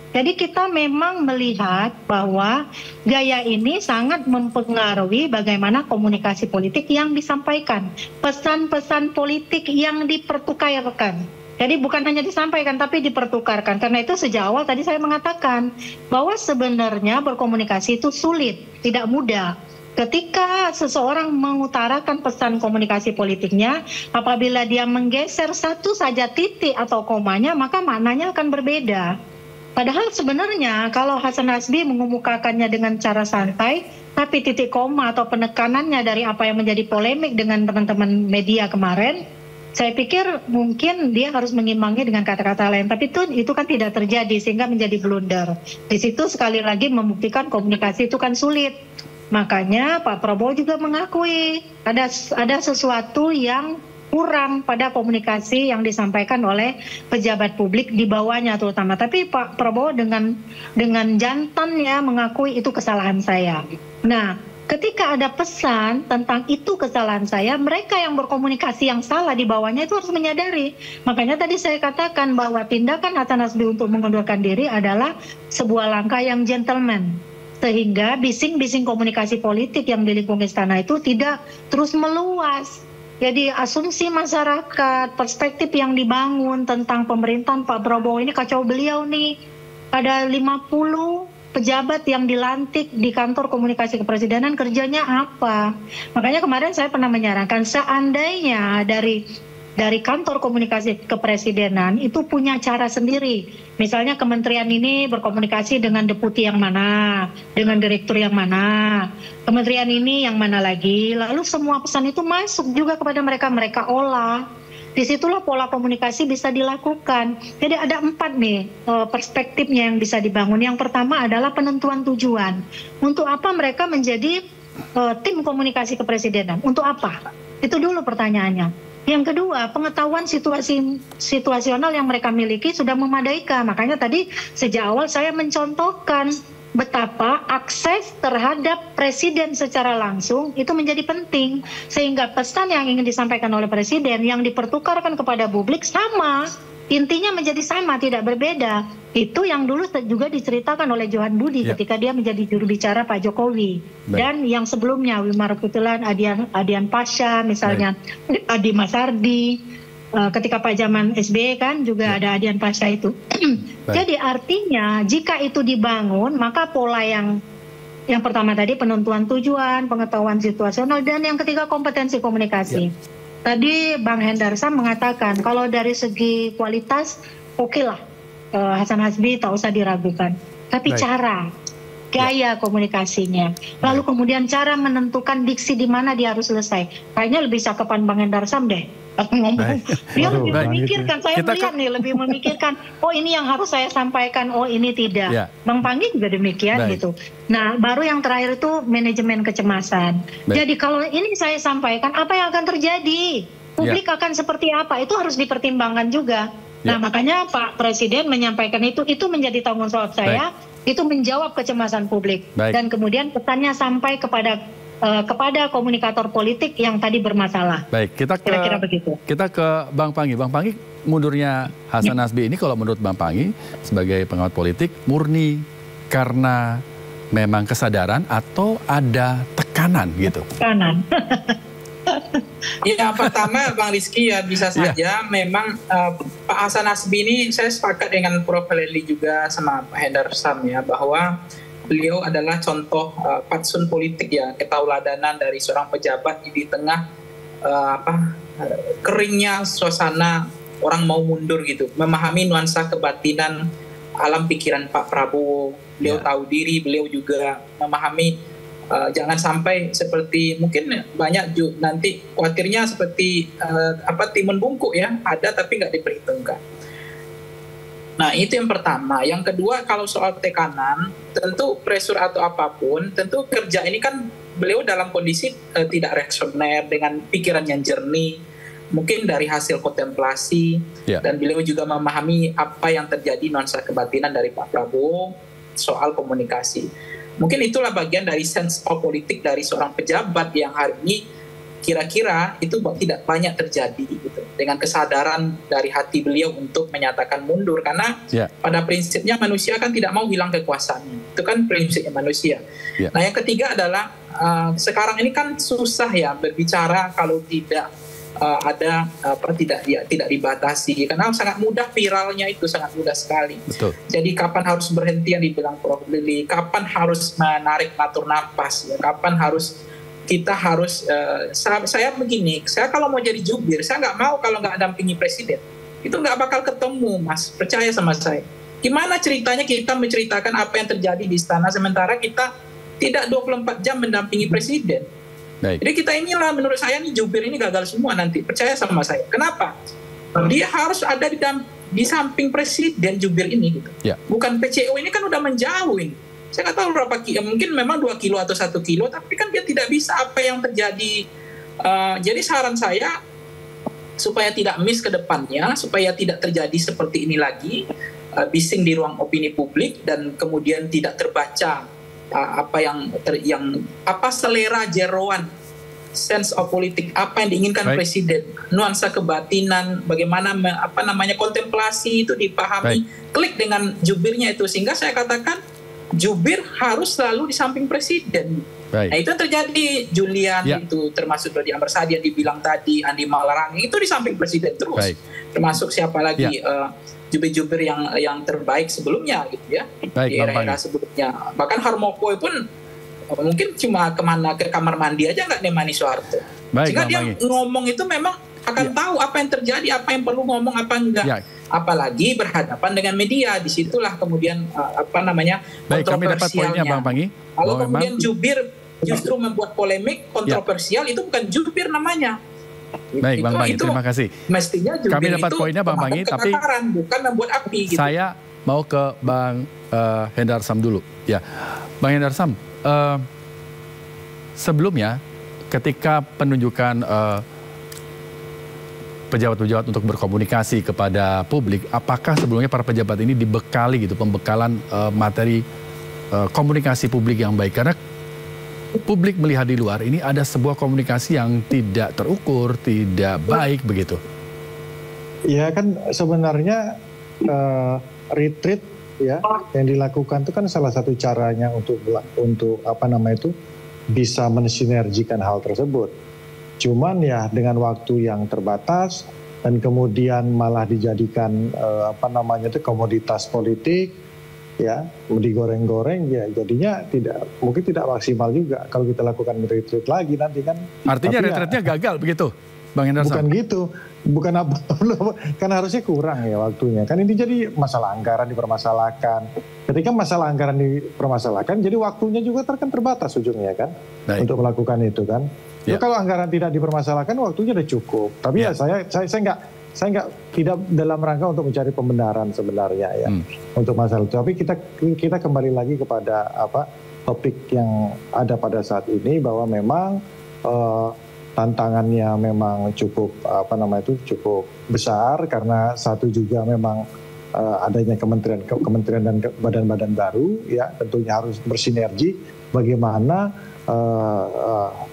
Jadi kita memang melihat bahwa gaya ini sangat mempengaruhi bagaimana komunikasi politik yang disampaikan. Pesan-pesan politik yang dipertukarkan. Jadi bukan hanya disampaikan, tapi dipertukarkan. Karena itu sejak awal tadi saya mengatakan bahwa sebenarnya berkomunikasi itu sulit, tidak mudah. Ketika seseorang mengutarakan pesan komunikasi politiknya, apabila dia menggeser satu saja titik atau komanya, maka maknanya akan berbeda. Padahal sebenarnya kalau Hasan Nasbi mengemukakannya dengan cara santai, tapi titik koma atau penekanannya dari apa yang menjadi polemik dengan teman-teman media kemarin, saya pikir mungkin dia harus mengimbangi dengan kata-kata lain. Tapi itu kan tidak terjadi sehingga menjadi blunder. Di situ sekali lagi membuktikan komunikasi itu kan sulit. Makanya Pak Prabowo juga mengakui ada sesuatu yang kurang pada komunikasi yang disampaikan oleh pejabat publik di bawahnya terutama. Tapi Pak Prabowo dengan jantan ya mengakui itu kesalahan saya. Nah, ketika ada pesan tentang itu kesalahan saya, mereka yang berkomunikasi yang salah di bawahnya itu harus menyadari. Makanya tadi saya katakan bahwa tindakan Hasan Nasbi untuk mengundurkan diri adalah sebuah langkah yang gentleman. Sehingga bising-bising komunikasi politik yang di lingkungan istana itu tidak terus meluas. Jadi asumsi masyarakat, perspektif yang dibangun tentang pemerintahan Pak Prabowo ini kacau beliau nih. Ada 50 pejabat yang dilantik di kantor komunikasi kepresidenan, kerjanya apa? Makanya kemarin saya pernah menyarankan seandainya dari kantor komunikasi kepresidenan itu punya cara sendiri. Misalnya kementerian ini berkomunikasi dengan deputi yang mana, dengan direktur yang mana, kementerian ini yang mana lagi, lalu semua pesan itu masuk juga kepada mereka olah. Disitulah pola komunikasi bisa dilakukan. Jadi ada 4 nih perspektifnya yang bisa dibangun. Yang pertama adalah penentuan tujuan. Untuk apa mereka menjadi tim komunikasi kepresidenan? Untuk apa? Itu dulu pertanyaannya. Yang kedua, pengetahuan situasional yang mereka miliki sudah memadaikan. Makanya tadi sejak awal saya mencontohkan betapa akses terhadap presiden secara langsung itu menjadi penting. Sehingga pesan yang ingin disampaikan oleh presiden yang dipertukarkan kepada publik sama. intinya menjadi sama, tidak berbeda. Itu yang dulu juga diceritakan oleh Johan Budi ketika dia menjadi juru bicara Pak Jokowi. Dan yang sebelumnya Wimar Kutulan, Adian Pasha, misalnya Adi Masardi, ketika Pak zaman SBY kan juga ada Adian Pasha itu. Jadi artinya jika itu dibangun, maka pola yang pertama tadi penentuan tujuan, pengetahuan situasional, dan yang ketiga kompetensi komunikasi. Tadi Bang Hendarsam mengatakan kalau dari segi kualitas oke lah, Hasan Hasbi tak usah diragukan. Tapi cara, gaya komunikasinya, lalu kemudian cara menentukan diksi di mana dia harus selesai. Kayaknya lebih cakepan Bang Hendarsam deh. Ngomong, dia lebih memikirkan. Saya melihat nih lebih memikirkan. Oh ini yang harus saya sampaikan. Oh ini tidak. Bang Panggi juga demikian gitu. Nah baru yang terakhir itu manajemen kecemasan. Jadi kalau ini saya sampaikan, apa yang akan terjadi? Publik akan seperti apa? Itu harus dipertimbangkan juga. Nah makanya Pak Presiden menyampaikan itu menjadi tanggung jawab saya. Itu menjawab kecemasan publik. Dan kemudian pesannya sampai kepada komunikator politik yang tadi bermasalah. Baik, kira-kira begitu. Kita ke Bang Panggi. Bang Panggi, mundurnya Hasan Hasbi ini kalau menurut Bang Panggi sebagai pengamat politik murni karena memang kesadaran atau ada tekanan gitu? Tekanan. Ya pertama Bang Rizky ya bisa saja memang Pak Hasan Hasbi ini saya sepakat dengan Prof. Lely juga sama Pak Hendarsam ya bahwa beliau adalah contoh fatsun politik ya, ketauladanan dari seorang pejabat di tengah keringnya suasana orang mau mundur gitu, memahami nuansa kebatinan alam pikiran Pak Prabowo. Beliau tahu diri, beliau juga memahami jangan sampai seperti mungkin banyak nanti khawatirnya seperti timun bungkuk ya, ada tapi nggak diperhitungkan. Nah itu yang pertama. Yang kedua kalau soal tekanan, tentu pressure atau apapun, tentu kerja ini kan beliau dalam kondisi tidak reaksioner dengan pikiran yang jernih, mungkin dari hasil kontemplasi, dan beliau juga memahami apa yang terjadi nuansa kebatinan dari Pak Prabowo soal komunikasi. Mungkin itulah bagian dari sense of politik dari seorang pejabat yang hari ini kira-kira itu tidak banyak terjadi gitu, dengan kesadaran dari hati beliau untuk menyatakan mundur karena pada prinsipnya manusia kan tidak mau hilang kekuasaannya, itu kan prinsipnya manusia. Nah yang ketiga adalah sekarang ini kan susah ya berbicara kalau tidak tidak dibatasi karena sangat mudah viralnya, itu sangat mudah sekali. Jadi kapan harus berhenti yang dibilang Prof. Lely, kapan harus menarik atur napas, kapan kita harus saya begini, saya kalau mau jadi jubir, saya nggak mau kalau nggak dampingi presiden. Itu nggak bakal ketemu, Mas. Percaya sama saya. Gimana ceritanya kita menceritakan apa yang terjadi di istana, sementara kita tidak 24 jam mendampingi presiden. Jadi kita inilah, menurut saya nih jubir ini gagal semua nanti. Percaya sama saya. Kenapa? Dia harus ada di samping presiden jubir ini. Gitu. Bukan PCO ini kan udah menjauh ini. Saya nggak tahu berapa kilo, mungkin memang 2 kilo atau 1 kilo, tapi kan dia tidak bisa apa yang terjadi. Jadi saran saya, supaya tidak miss ke depannya, supaya tidak terjadi seperti ini lagi, bising di ruang opini publik, dan kemudian tidak terbaca selera jeroan, sense of politik, apa yang diinginkan presiden, nuansa kebatinan, bagaimana kontemplasi itu dipahami, klik dengan jubirnya itu, sehingga saya katakan jubir harus selalu di samping presiden. Nah itu yang terjadi, Julian itu termasuk Dodi Amrsadi yang dibilang tadi, Andi Malarangeng itu di samping presiden terus. Termasuk siapa lagi jubir-jubir yang terbaik sebelumnya gitu ya, di era-era sebelumnya. Bahkan Harmoko pun mungkin cuma ke kamar mandi aja nggak nemani Soeharto. Sehingga dia ngomong itu memang akan tahu apa yang terjadi, apa yang perlu ngomong, apa enggak. Apalagi berhadapan dengan media, disitulah kemudian kami dapat poinnya Bang Panggi. Kalau kemudian jubir justru membuat polemik kontroversial, itu bukan jubir namanya. Baik Bang Panggi, terima kasih. Mestinya jubir kami dapat itu poinnya Bang Panggi, tapi bukan membuat api. Gitu. Saya mau ke Bang Hendarsam dulu. Ya, Bang Hendarsam, sebelumnya ketika penunjukan pejabat-pejabat untuk berkomunikasi kepada publik, apakah sebelumnya para pejabat ini dibekali gitu pembekalan materi komunikasi publik yang baik? Karena publik melihat di luar ini ada sebuah komunikasi yang tidak terukur, tidak baik begitu. Ya kan sebenarnya retreat ya yang dilakukan itu kan salah satu caranya untuk apa namanya itu bisa mensinergikan hal tersebut. Cuman ya dengan waktu yang terbatas dan kemudian malah dijadikan apa namanya itu komoditas politik ya, digoreng-goreng ya, jadinya mungkin tidak maksimal juga kalau kita lakukan retreat lagi nanti kan. Artinya retreatnya gagal begitu, Bang Hendarsam? Bukan gitu, bukan apa, kan harusnya kurang ya waktunya. Kan ini jadi masalah anggaran dipermasalahkan. Ketika masalah anggaran dipermasalahkan, jadi waktunya juga terbatas ujungnya kan, untuk melakukan itu kan. Ya. Kalau anggaran tidak dipermasalahkan, waktunya udah cukup. Tapi ya saya nggak tidak dalam rangka untuk mencari pembenaran sebenarnya ya untuk masalah itu. Tapi kita kembali lagi kepada topik yang ada pada saat ini bahwa memang tantangannya memang cukup cukup besar karena satu juga memang adanya kementerian dan badan-badan baru ya, tentunya harus bersinergi bagaimana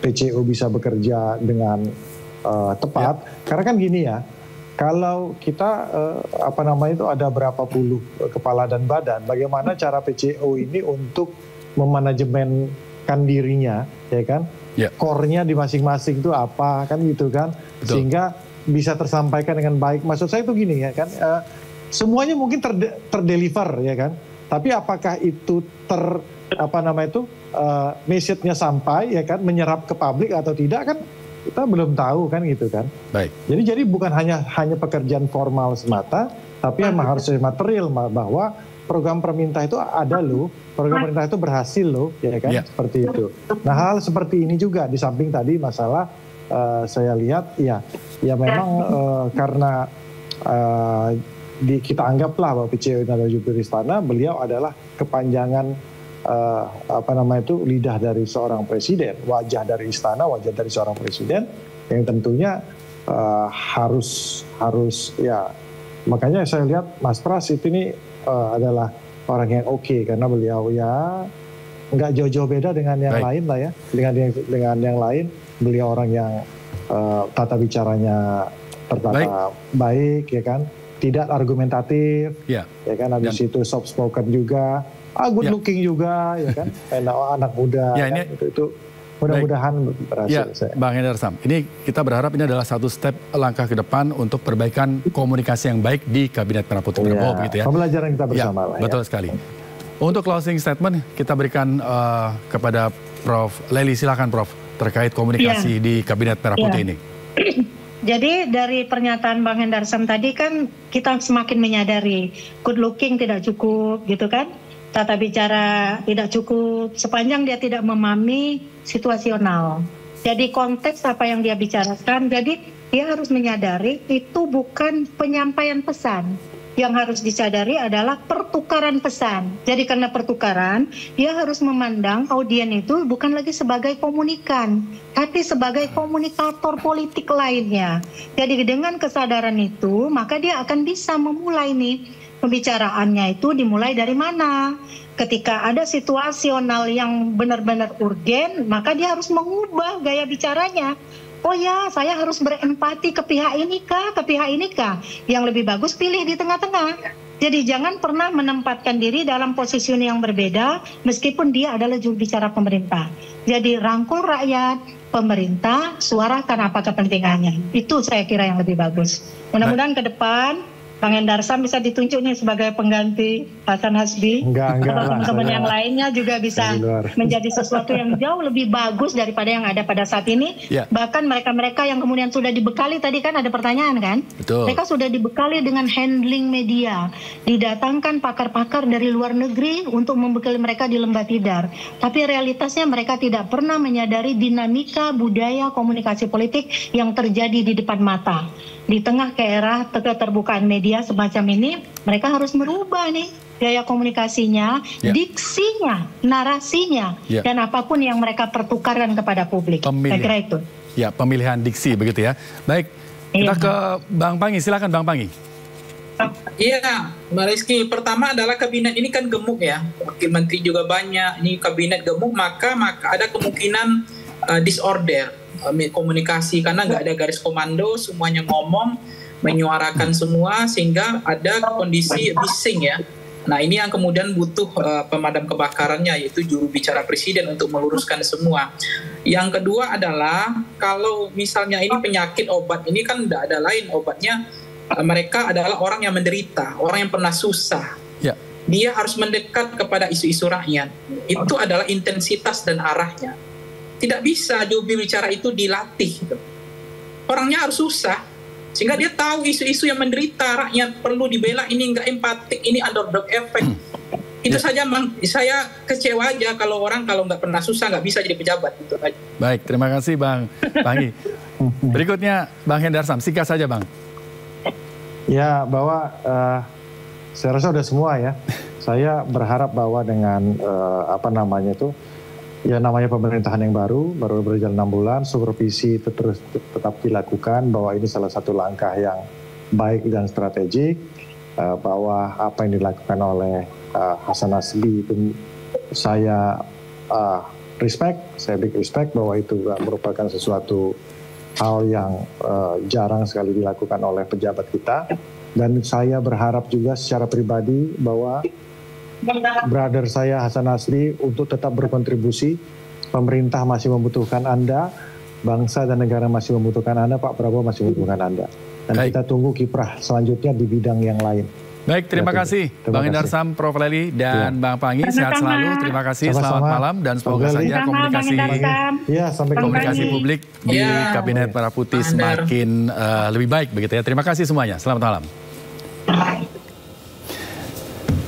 PCO bisa bekerja dengan tepat. Karena kan gini ya, kalau kita ada berapa puluh kepala dan badan, bagaimana cara PCO ini untuk memanajemenkan dirinya, ya kan? Core-nya di masing-masing itu apa, kan gitu kan? Betul. Sehingga bisa tersampaikan dengan baik. Maksud saya itu gini ya kan, semuanya mungkin terdeliver ya kan? Tapi apakah itu message-nya sampai ya kan, menyerap ke publik atau tidak kan? Kita belum tahu kan gitu kan. Baik. Jadi bukan hanya pekerjaan formal semata, tapi memang harus material bahwa program pemerintah itu ada loh, program pemerintah itu berhasil loh, ya kan, seperti itu. Nah hal seperti ini juga di samping tadi masalah saya lihat ya memang karena kita anggaplah bahwa PCO ini adalah jubir istana, beliau adalah kepanjangan lidah dari seorang presiden, wajah dari istana, wajah dari seorang presiden yang tentunya harus ya, makanya saya lihat Mas Pras ini adalah orang yang oke karena beliau ya nggak jauh-jauh beda dengan yang lain lah ya, dengan yang lain beliau orang yang tata bicaranya tertata baik ya kan, tidak argumentatif ya kan, habis itu soft spoken juga. Good looking juga ya kan, anak muda ya, kan? itu mudah-mudahan berhasil. Ya, Bang Hendarsam, ini kita berharap ini adalah satu step langkah ke depan untuk perbaikan komunikasi yang baik di Kabinet Merah Putih Prabowo begitu ya. Pembelajaran kita bersama lah. Betul sekali. Untuk closing statement kita berikan kepada Prof. Lely, silakan Prof, terkait komunikasi di Kabinet Merah Putih ini. Jadi dari pernyataan Bang Hendarsam tadi kan kita semakin menyadari good looking tidak cukup gitu kan. Tata bicara tidak cukup sepanjang dia tidak memahami situasional. Jadi konteks apa yang dia bicarakan, jadi dia harus menyadari itu bukan penyampaian pesan. Yang harus disadari adalah pertukaran pesan. Jadi karena pertukaran, dia harus memandang audien itu bukan lagi sebagai komunikan, tapi sebagai komunikator politik lainnya. Jadi dengan kesadaran itu, maka dia akan bisa memulai nih. Pembicaraannya itu dimulai dari mana? Ketika ada situasional yang benar-benar urgen, maka dia harus mengubah gaya bicaranya. Oh ya, saya harus berempati ke pihak ini kah, ke pihak ini kah? Yang lebih bagus pilih di tengah-tengah. Jadi jangan pernah menempatkan diri dalam posisi yang berbeda, meskipun dia adalah juru bicara pemerintah. Jadi rangkul rakyat, pemerintah, suarakan apa kepentingannya. Itu saya kira yang lebih bagus. Mudah-mudahan ke depan Bang Hendarsam bisa ditunjuk nih sebagai pengganti Hasan Hasbi. Atau teman-teman yang lainnya juga bisa menjadi sesuatu yang jauh lebih bagus daripada yang ada pada saat ini. Bahkan mereka-mereka yang kemudian sudah dibekali, tadi kan ada pertanyaan kan? Betul. Mereka sudah dibekali dengan handling media. Didatangkan pakar-pakar dari luar negeri untuk membekali mereka di lembah tidar. Tapi realitasnya mereka tidak pernah menyadari dinamika budaya komunikasi politik yang terjadi di depan mata. Di tengah era keterbukaan media semacam ini, mereka harus merubah nih gaya komunikasinya, diksinya, narasinya, dan apapun yang mereka pertukarkan kepada publik. Saya kira itu. Ya, pemilihan diksi begitu ya. Baik, kita ke Bang Panggi, silakan Bang Panggi. Iya, Mbak Rizky. Pertama adalah kabinet ini kan gemuk ya, wakil menteri juga banyak. Ini kabinet gemuk, maka ada kemungkinan disorder komunikasi karena nggak ada garis komando, semuanya ngomong. menyuarakan semua sehingga ada kondisi bising ya. Nah ini yang kemudian butuh pemadam kebakarannya, yaitu juru bicara presiden untuk meluruskan semua. Yang kedua adalah kalau misalnya ini penyakit, obat ini kan tidak ada lain obatnya, mereka adalah orang yang menderita, orang yang pernah susah. Ya. Dia harus mendekat kepada isu-isu rakyat. Itu adalah intensitas dan arahnya. Tidak bisa juru bicara itu dilatih. Orangnya harus susah. Sehingga dia tahu isu-isu yang menderita, rakyat perlu dibela, ini nggak empatik, ini underdog effect. Itu saja, saya kecewa aja kalau orang kalau nggak pernah susah nggak bisa jadi pejabat. Itu aja. Baik, terima kasih Bang Panggi. Berikutnya Bang Hendarsam, singkat saja Bang. Ya, bahwa saya rasa udah semua ya. Saya berharap bahwa dengan ya namanya pemerintahan yang baru berjalan 6 bulan, supervisi terus tetap dilakukan, bahwa ini salah satu langkah yang baik dan strategik, bahwa apa yang dilakukan oleh Hasan Nasbi itu saya big respect bahwa itu merupakan sesuatu hal yang jarang sekali dilakukan oleh pejabat kita, dan saya berharap juga secara pribadi bahwa brother saya Hasan Nasri untuk tetap berkontribusi. Pemerintah masih membutuhkan Anda, bangsa dan negara masih membutuhkan Anda, Pak Prabowo masih membutuhkan Anda. Dan kita tunggu kiprah selanjutnya di bidang yang lain. Baik, terima kasih Bang Hendarsam, Prof. Lely, dan Bang Panggi. Sehat selalu, terima kasih, selamat malam, dan semoga saja komunikasi publik di Kabinet Merah Putih semakin lebih baik begitu ya. Terima kasih semuanya, selamat malam.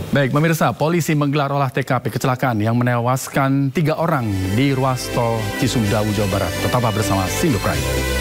Baik, pemirsa, polisi menggelar olah TKP kecelakaan yang menewaskan 3 orang di ruas tol Cisumdawu, Jawa Barat. Tetaplah bersama Sindo Prime.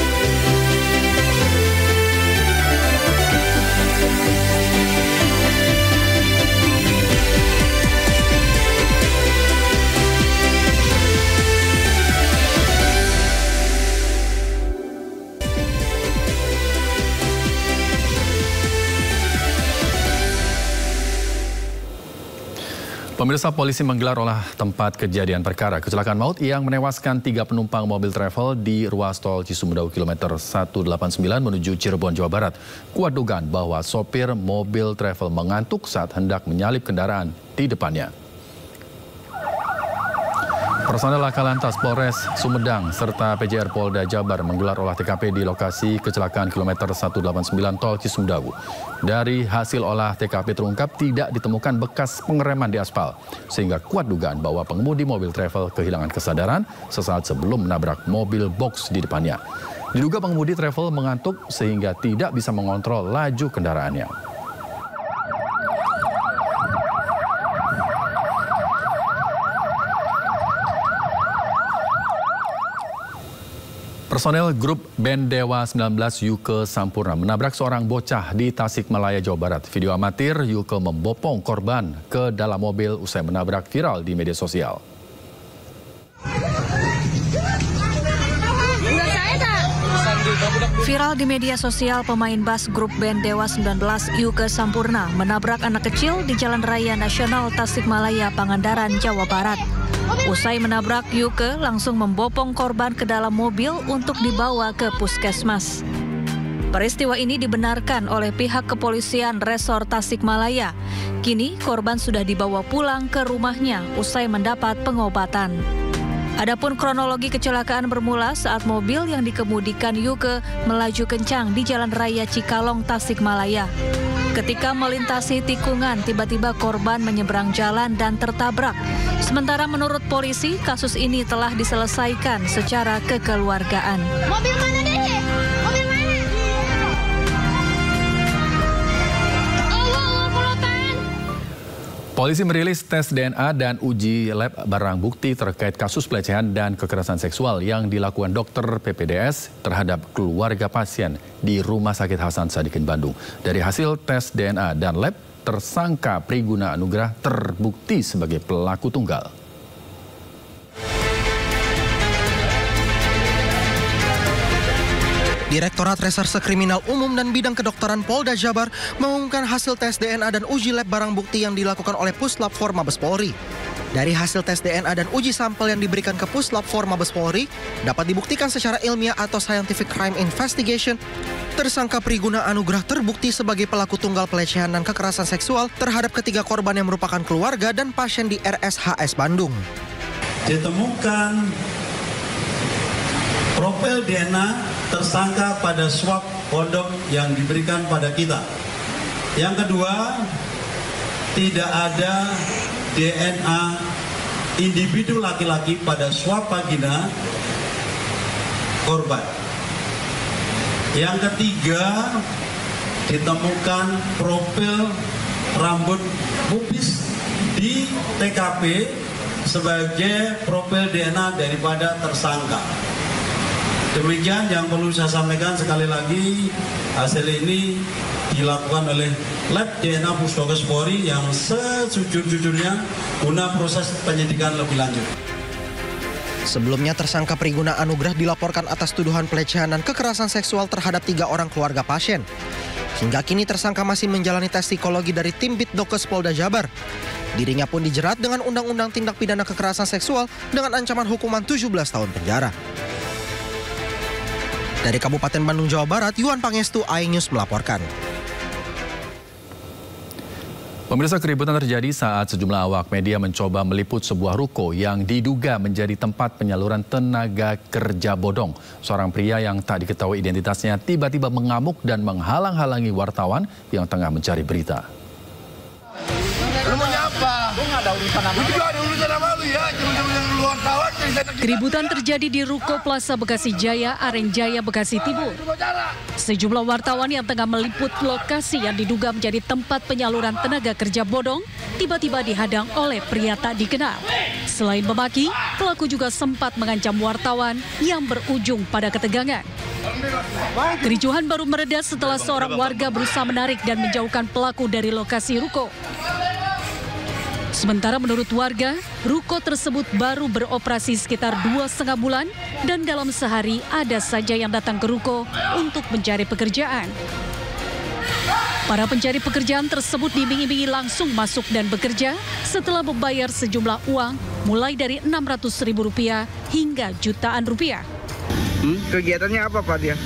Pemirsa, polisi menggelar olah tempat kejadian perkara kecelakaan maut yang menewaskan 3 penumpang mobil travel di ruas tol Cisumdawu kilometer 189 menuju Cirebon, Jawa Barat. Kuat dugaan bahwa sopir mobil travel mengantuk saat hendak menyalip kendaraan di depannya. Personel Laka Lantas Polres Sumedang serta PJR Polda Jabar menggelar olah TKP di lokasi kecelakaan kilometer 189 tol Cisumdawu. Dari hasil olah TKP terungkap tidak ditemukan bekas pengereman di aspal, sehingga kuat dugaan bahwa pengemudi mobil travel kehilangan kesadaran sesaat sebelum menabrak mobil box di depannya. Diduga pengemudi travel mengantuk sehingga tidak bisa mengontrol laju kendaraannya. Personel grup band Dewa 19 Yuke Sampurna menabrak seorang bocah di Tasikmalaya, Jawa Barat. Video amatir Yuke membopong korban ke dalam mobil usai menabrak viral di media sosial. Viral di media sosial, pemain bass grup band Dewa 19 Yuke Sampurna menabrak anak kecil di Jalan Raya Nasional Tasikmalaya, Pangandaran, Jawa Barat. Usai menabrak, Yuke langsung membopong korban ke dalam mobil untuk dibawa ke puskesmas. Peristiwa ini dibenarkan oleh pihak kepolisian Resor Tasikmalaya. Kini korban sudah dibawa pulang ke rumahnya usai mendapat pengobatan. Adapun kronologi kecelakaan bermula saat mobil yang dikemudikan Yuke melaju kencang di Jalan Raya Cikalong, Tasikmalaya. Ketika melintasi tikungan, tiba-tiba korban menyeberang jalan dan tertabrak. Sementara menurut polisi, kasus ini telah diselesaikan secara kekeluargaan. Mobil mana deh? Mobil mana? Polisi merilis tes DNA dan uji lab barang bukti terkait kasus pelecehan dan kekerasan seksual yang dilakukan dokter PPDS terhadap keluarga pasien di Rumah Sakit Hasan Sadikin, Bandung. Dari hasil tes DNA dan lab, tersangka Priguna Anugrah terbukti sebagai pelaku tunggal. Direktorat Reserse Kriminal Umum dan Bidang Kedokteran Polda Jabar mengumumkan hasil tes DNA dan uji lab barang bukti yang dilakukan oleh Puslap Forma Mabes Polri. Dari hasil tes DNA dan uji sampel yang diberikan ke Puslap 4 Mabes Polri, dapat dibuktikan secara ilmiah atau scientific crime investigation, tersangka Priguna Anugrah terbukti sebagai pelaku tunggal pelecehan dan kekerasan seksual terhadap ketiga korban yang merupakan keluarga dan pasien di RSHS Bandung. Ditemukan profil DNA tersangka pada swab kondom yang diberikan pada kita. Yang kedua, tidak ada DNA individu laki-laki pada swab vagina korban. Yang ketiga, ditemukan profil rambut pubis di TKP sebagai profil DNA daripada tersangka. Demikian yang perlu saya sampaikan sekali lagi, hasil ini dilakukan oleh Lab DNA Pusdokes Polri yang sejujur-jujurnya guna proses penyidikan lebih lanjut. Sebelumnya tersangka Priguna Anugrah dilaporkan atas tuduhan pelecehan dan kekerasan seksual terhadap 3 orang keluarga pasien. Hingga kini tersangka masih menjalani tes psikologi dari tim Bitdokes Polda Jabar. Dirinya pun dijerat dengan Undang-Undang Tindak Pidana Kekerasan Seksual dengan ancaman hukuman 17 tahun penjara. Dari Kabupaten Bandung, Jawa Barat, Yuan Pangestu, iNews melaporkan. Pemirsa, keributan terjadi saat sejumlah awak media mencoba meliput sebuah ruko yang diduga menjadi tempat penyaluran tenaga kerja bodong. Seorang pria yang tak diketahui identitasnya tiba-tiba mengamuk dan menghalang-halangi wartawan yang tengah mencari berita. Lu mau nyapa? Lu nggak ada urusan sama lu. Lu juga ada urusan sama lu ya. Keributan terjadi di Ruko Plaza Bekasi Jaya, Aren Jaya, Bekasi Timur. Sejumlah wartawan yang tengah meliput lokasi yang diduga menjadi tempat penyaluran tenaga kerja bodong tiba-tiba dihadang oleh pria tak dikenal. Selain memaki, pelaku juga sempat mengancam wartawan yang berujung pada ketegangan. Kericuhan baru mereda setelah seorang warga berusaha menarik dan menjauhkan pelaku dari lokasi ruko. Sementara menurut warga, ruko tersebut baru beroperasi sekitar 2,5 bulan dan dalam sehari ada saja yang datang ke ruko untuk mencari pekerjaan. Para pencari pekerjaan tersebut diiming-imingi langsung masuk dan bekerja setelah membayar sejumlah uang mulai dari Rp600.000 hingga jutaan rupiah. Kegiatannya apa Pak dia?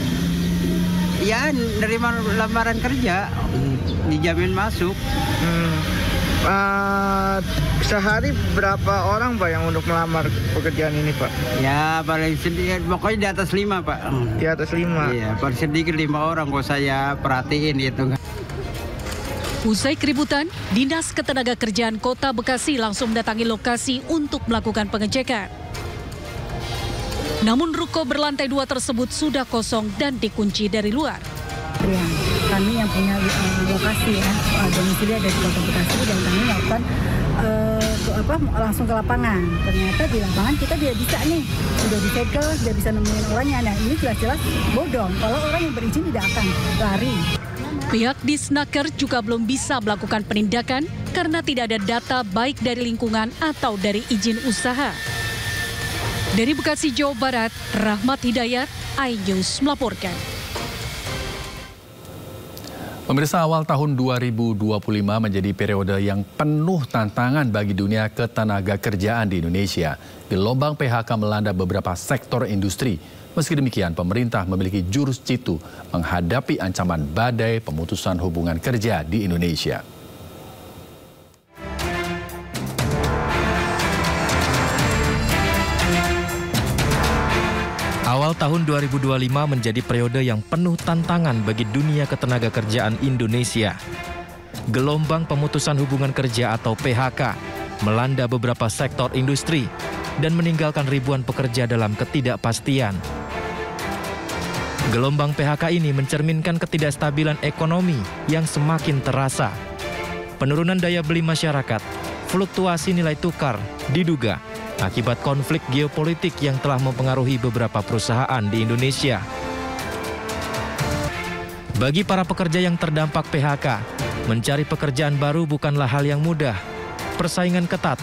Ya, nerima lamaran kerja, dijamin masuk. Sehari berapa orang Pak yang untuk melamar pekerjaan ini Pak? Ya paling sedikit, pokoknya di atas 5 Pak. Di atas 5? Iya, paling sedikit 5 orang kok saya perhatiin itu. Usai keributan, Dinas Ketenagakerjaan Kota Bekasi langsung mendatangi lokasi untuk melakukan pengecekan. Namun ruko berlantai 2 tersebut sudah kosong dan dikunci dari luar. Ya, kami yang punya lokasi ya, domisili ada di Kota Bekasi dan kami melakukan langsung ke lapangan. Ternyata di lapangan kita tidak bisa nih, sudah disegel, tidak bisa nemuin orangnya. Nah ini jelas-jelas bodong, kalau orang yang berizin tidak akan lari. Pihak Disnaker juga belum bisa melakukan penindakan karena tidak ada data baik dari lingkungan atau dari izin usaha. Dari Bekasi, Jawa Barat, Rahmat Hidayat, iNews melaporkan. Pemirsa, awal tahun 2025 menjadi periode yang penuh tantangan bagi dunia ketenaga kerjaan di Indonesia. Gelombang PHK melanda beberapa sektor industri. Meski demikian, pemerintah memiliki jurus jitu menghadapi ancaman badai pemutusan hubungan kerja di Indonesia. Awal tahun 2025 menjadi periode yang penuh tantangan bagi dunia ketenaga kerjaan Indonesia. Gelombang pemutusan hubungan kerja atau PHK melanda beberapa sektor industri dan meninggalkan ribuan pekerja dalam ketidakpastian. Gelombang PHK ini mencerminkan ketidakstabilan ekonomi yang semakin terasa. Penurunan daya beli masyarakat, fluktuasi nilai tukar diduga akibat konflik geopolitik yang telah mempengaruhi beberapa perusahaan di Indonesia. Bagi para pekerja yang terdampak PHK, mencari pekerjaan baru bukanlah hal yang mudah. Persaingan ketat,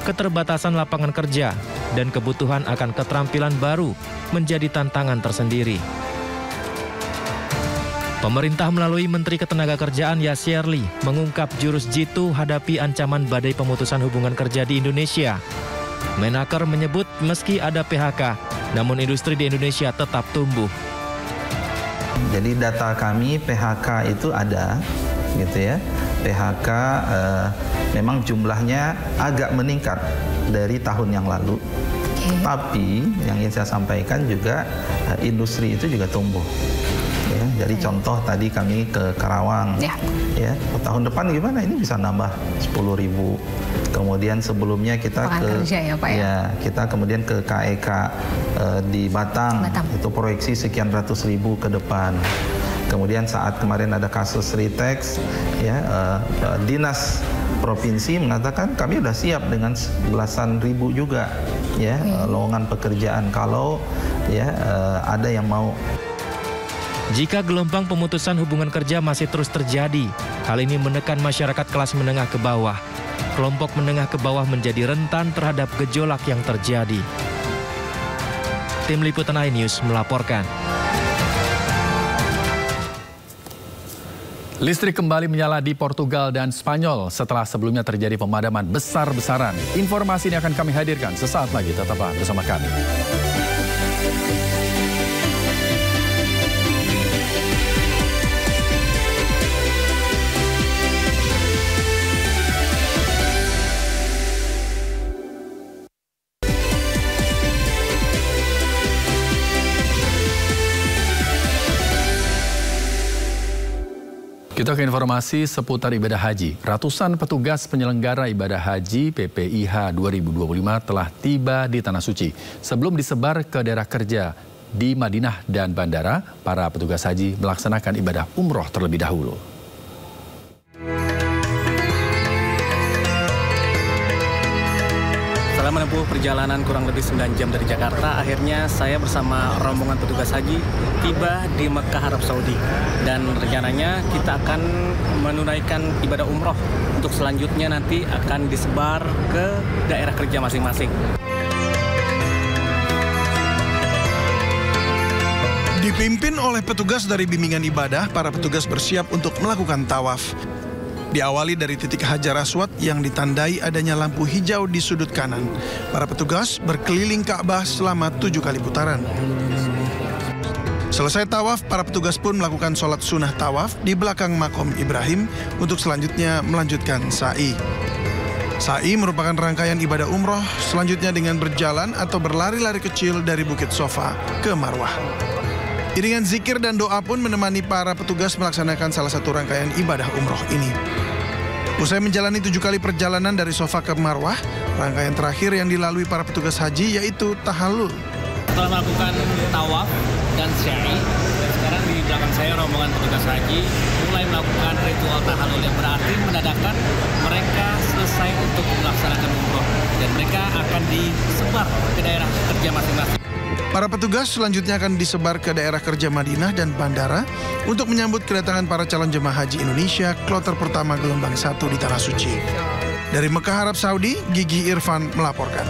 keterbatasan lapangan kerja, dan kebutuhan akan keterampilan baru menjadi tantangan tersendiri. Pemerintah melalui Menteri Ketenagakerjaan Yasir Lee mengungkap jurus jitu hadapi ancaman badai pemutusan hubungan kerja di Indonesia. Menaker menyebut meski ada PHK, namun industri di Indonesia tetap tumbuh. Jadi data kami PHK itu ada, gitu ya. PHK memang jumlahnya agak meningkat dari tahun yang lalu. Tapi yang ingin saya sampaikan juga industri itu juga tumbuh. Ya, jadi contoh tadi kami ke Karawang, ya tahun depan gimana? Ini bisa nambah 10.000. Kemudian sebelumnya kita kita kemudian ke KEK di Batang, itu proyeksi sekian ratus ribu ke depan. Kemudian saat kemarin ada kasus Ritex, ya dinas provinsi mengatakan kami sudah siap dengan belasan ribu juga, ya lowongan pekerjaan kalau ya ada yang mau. Jika gelombang pemutusan hubungan kerja masih terus terjadi, hal ini menekan masyarakat kelas menengah ke bawah. Kelompok menengah ke bawah menjadi rentan terhadap gejolak yang terjadi. Tim Liputan iNews melaporkan. Listrik kembali menyala di Portugal dan Spanyol setelah sebelumnya terjadi pemadaman besar-besaran. Informasi ini akan kami hadirkan sesaat lagi. Tetaplah bersama kami. Kita ke informasi seputar ibadah haji. Ratusan petugas penyelenggara ibadah haji PPIH 2025 telah tiba di Tanah Suci. Sebelum disebar ke daerah kerja di Madinah dan bandara, para petugas haji melaksanakan ibadah umroh terlebih dahulu. Setelah menempuh perjalanan kurang lebih 9 jam dari Jakarta, akhirnya saya bersama rombongan petugas haji tiba di Mekah, Arab Saudi. Dan rencananya kita akan menunaikan ibadah umroh. Untuk selanjutnya nanti akan disebar ke daerah kerja masing-masing. Dipimpin oleh petugas dari bimbingan ibadah, para petugas bersiap untuk melakukan tawaf. Diawali dari titik Hajar Aswad yang ditandai adanya lampu hijau di sudut kanan. Para petugas berkeliling Ka'bah selama 7 kali putaran. Selesai tawaf, para petugas pun melakukan sholat sunnah tawaf di belakang makom Ibrahim untuk selanjutnya melanjutkan sa'i. Sa'i merupakan rangkaian ibadah umroh selanjutnya dengan berjalan atau berlari-lari kecil dari Bukit Sofa ke Marwah. Iringan zikir dan doa pun menemani para petugas melaksanakan salah satu rangkaian ibadah umroh ini. Usai menjalani 7 kali perjalanan dari Sofa ke Marwah, rangkaian terakhir yang dilalui para petugas haji yaitu tahallul. Setelah melakukan tawaf dan sa'i, sekarang di belakang saya rombongan petugas haji mulai melakukan ritual tahallul yang berarti menandakan mereka selesai untuk melaksanakan umroh dan mereka akan disebar ke daerah kerja masing-masing. Para petugas selanjutnya akan disebar ke daerah kerja Madinah dan bandara untuk menyambut kedatangan para calon jemaah haji Indonesia kloter pertama gelombang 1 di Tanah Suci. Dari Mekah, Arab Saudi, Gigi Irfan melaporkan.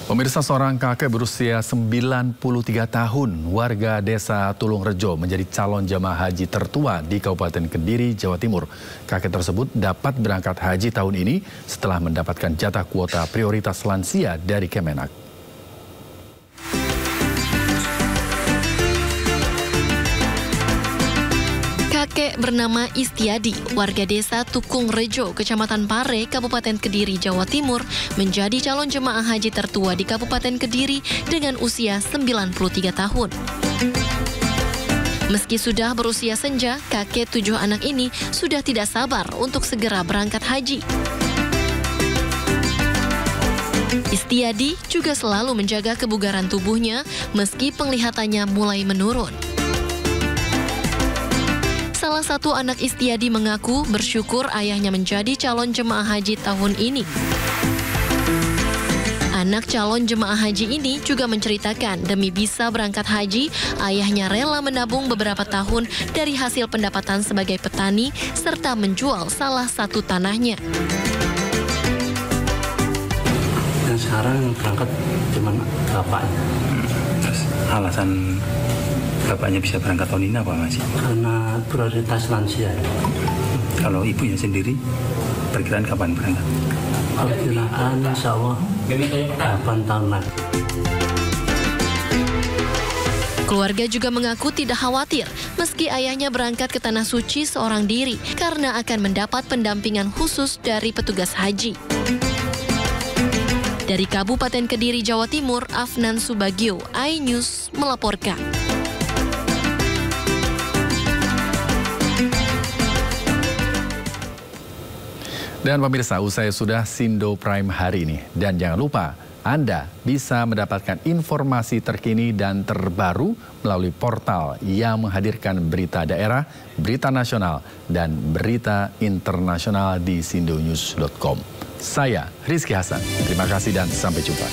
Pemirsa, seorang kakek berusia 93 tahun, warga desa Tulung Rejo, menjadi calon jemaah haji tertua di Kabupaten Kediri, Jawa Timur. Kakek tersebut dapat berangkat haji tahun ini setelah mendapatkan jatah kuota prioritas lansia dari Kemenak. Kakek bernama Istiadi, warga desa Tukung Rejo, Kecamatan Pare, Kabupaten Kediri, Jawa Timur, menjadi calon jemaah haji tertua di Kabupaten Kediri dengan usia 93 tahun. Meski sudah berusia senja, kakek 7 anak ini sudah tidak sabar untuk segera berangkat haji. Istiadi juga selalu menjaga kebugaran tubuhnya meski penglihatannya mulai menurun. Salah satu anak Istiadi mengaku bersyukur ayahnya menjadi calon jemaah haji tahun ini. Anak calon jemaah haji ini juga menceritakan demi bisa berangkat haji, ayahnya rela menabung beberapa tahun dari hasil pendapatan sebagai petani serta menjual salah satu tanahnya. Dan sekarang berangkat cuma bapaknya. Alasan bapaknya bisa berangkat tahun ini apa Mas? Karena prioritas lansia. Kalau ibunya sendiri, perkiraan kapan berangkat? Perkiraan insya Allah 8 tahun lagi. Keluarga juga mengaku tidak khawatir meski ayahnya berangkat ke Tanah Suci seorang diri karena akan mendapat pendampingan khusus dari petugas haji. Dari Kabupaten Kediri, Jawa Timur, Afnan Subagio, iNews melaporkan. Dan pemirsa, usai sudah Sindo Prime hari ini. Dan jangan lupa, Anda bisa mendapatkan informasi terkini dan terbaru melalui portal yang menghadirkan berita daerah, berita nasional, dan berita internasional di sindonews.com. Saya Rizky Hasan, terima kasih dan sampai jumpa.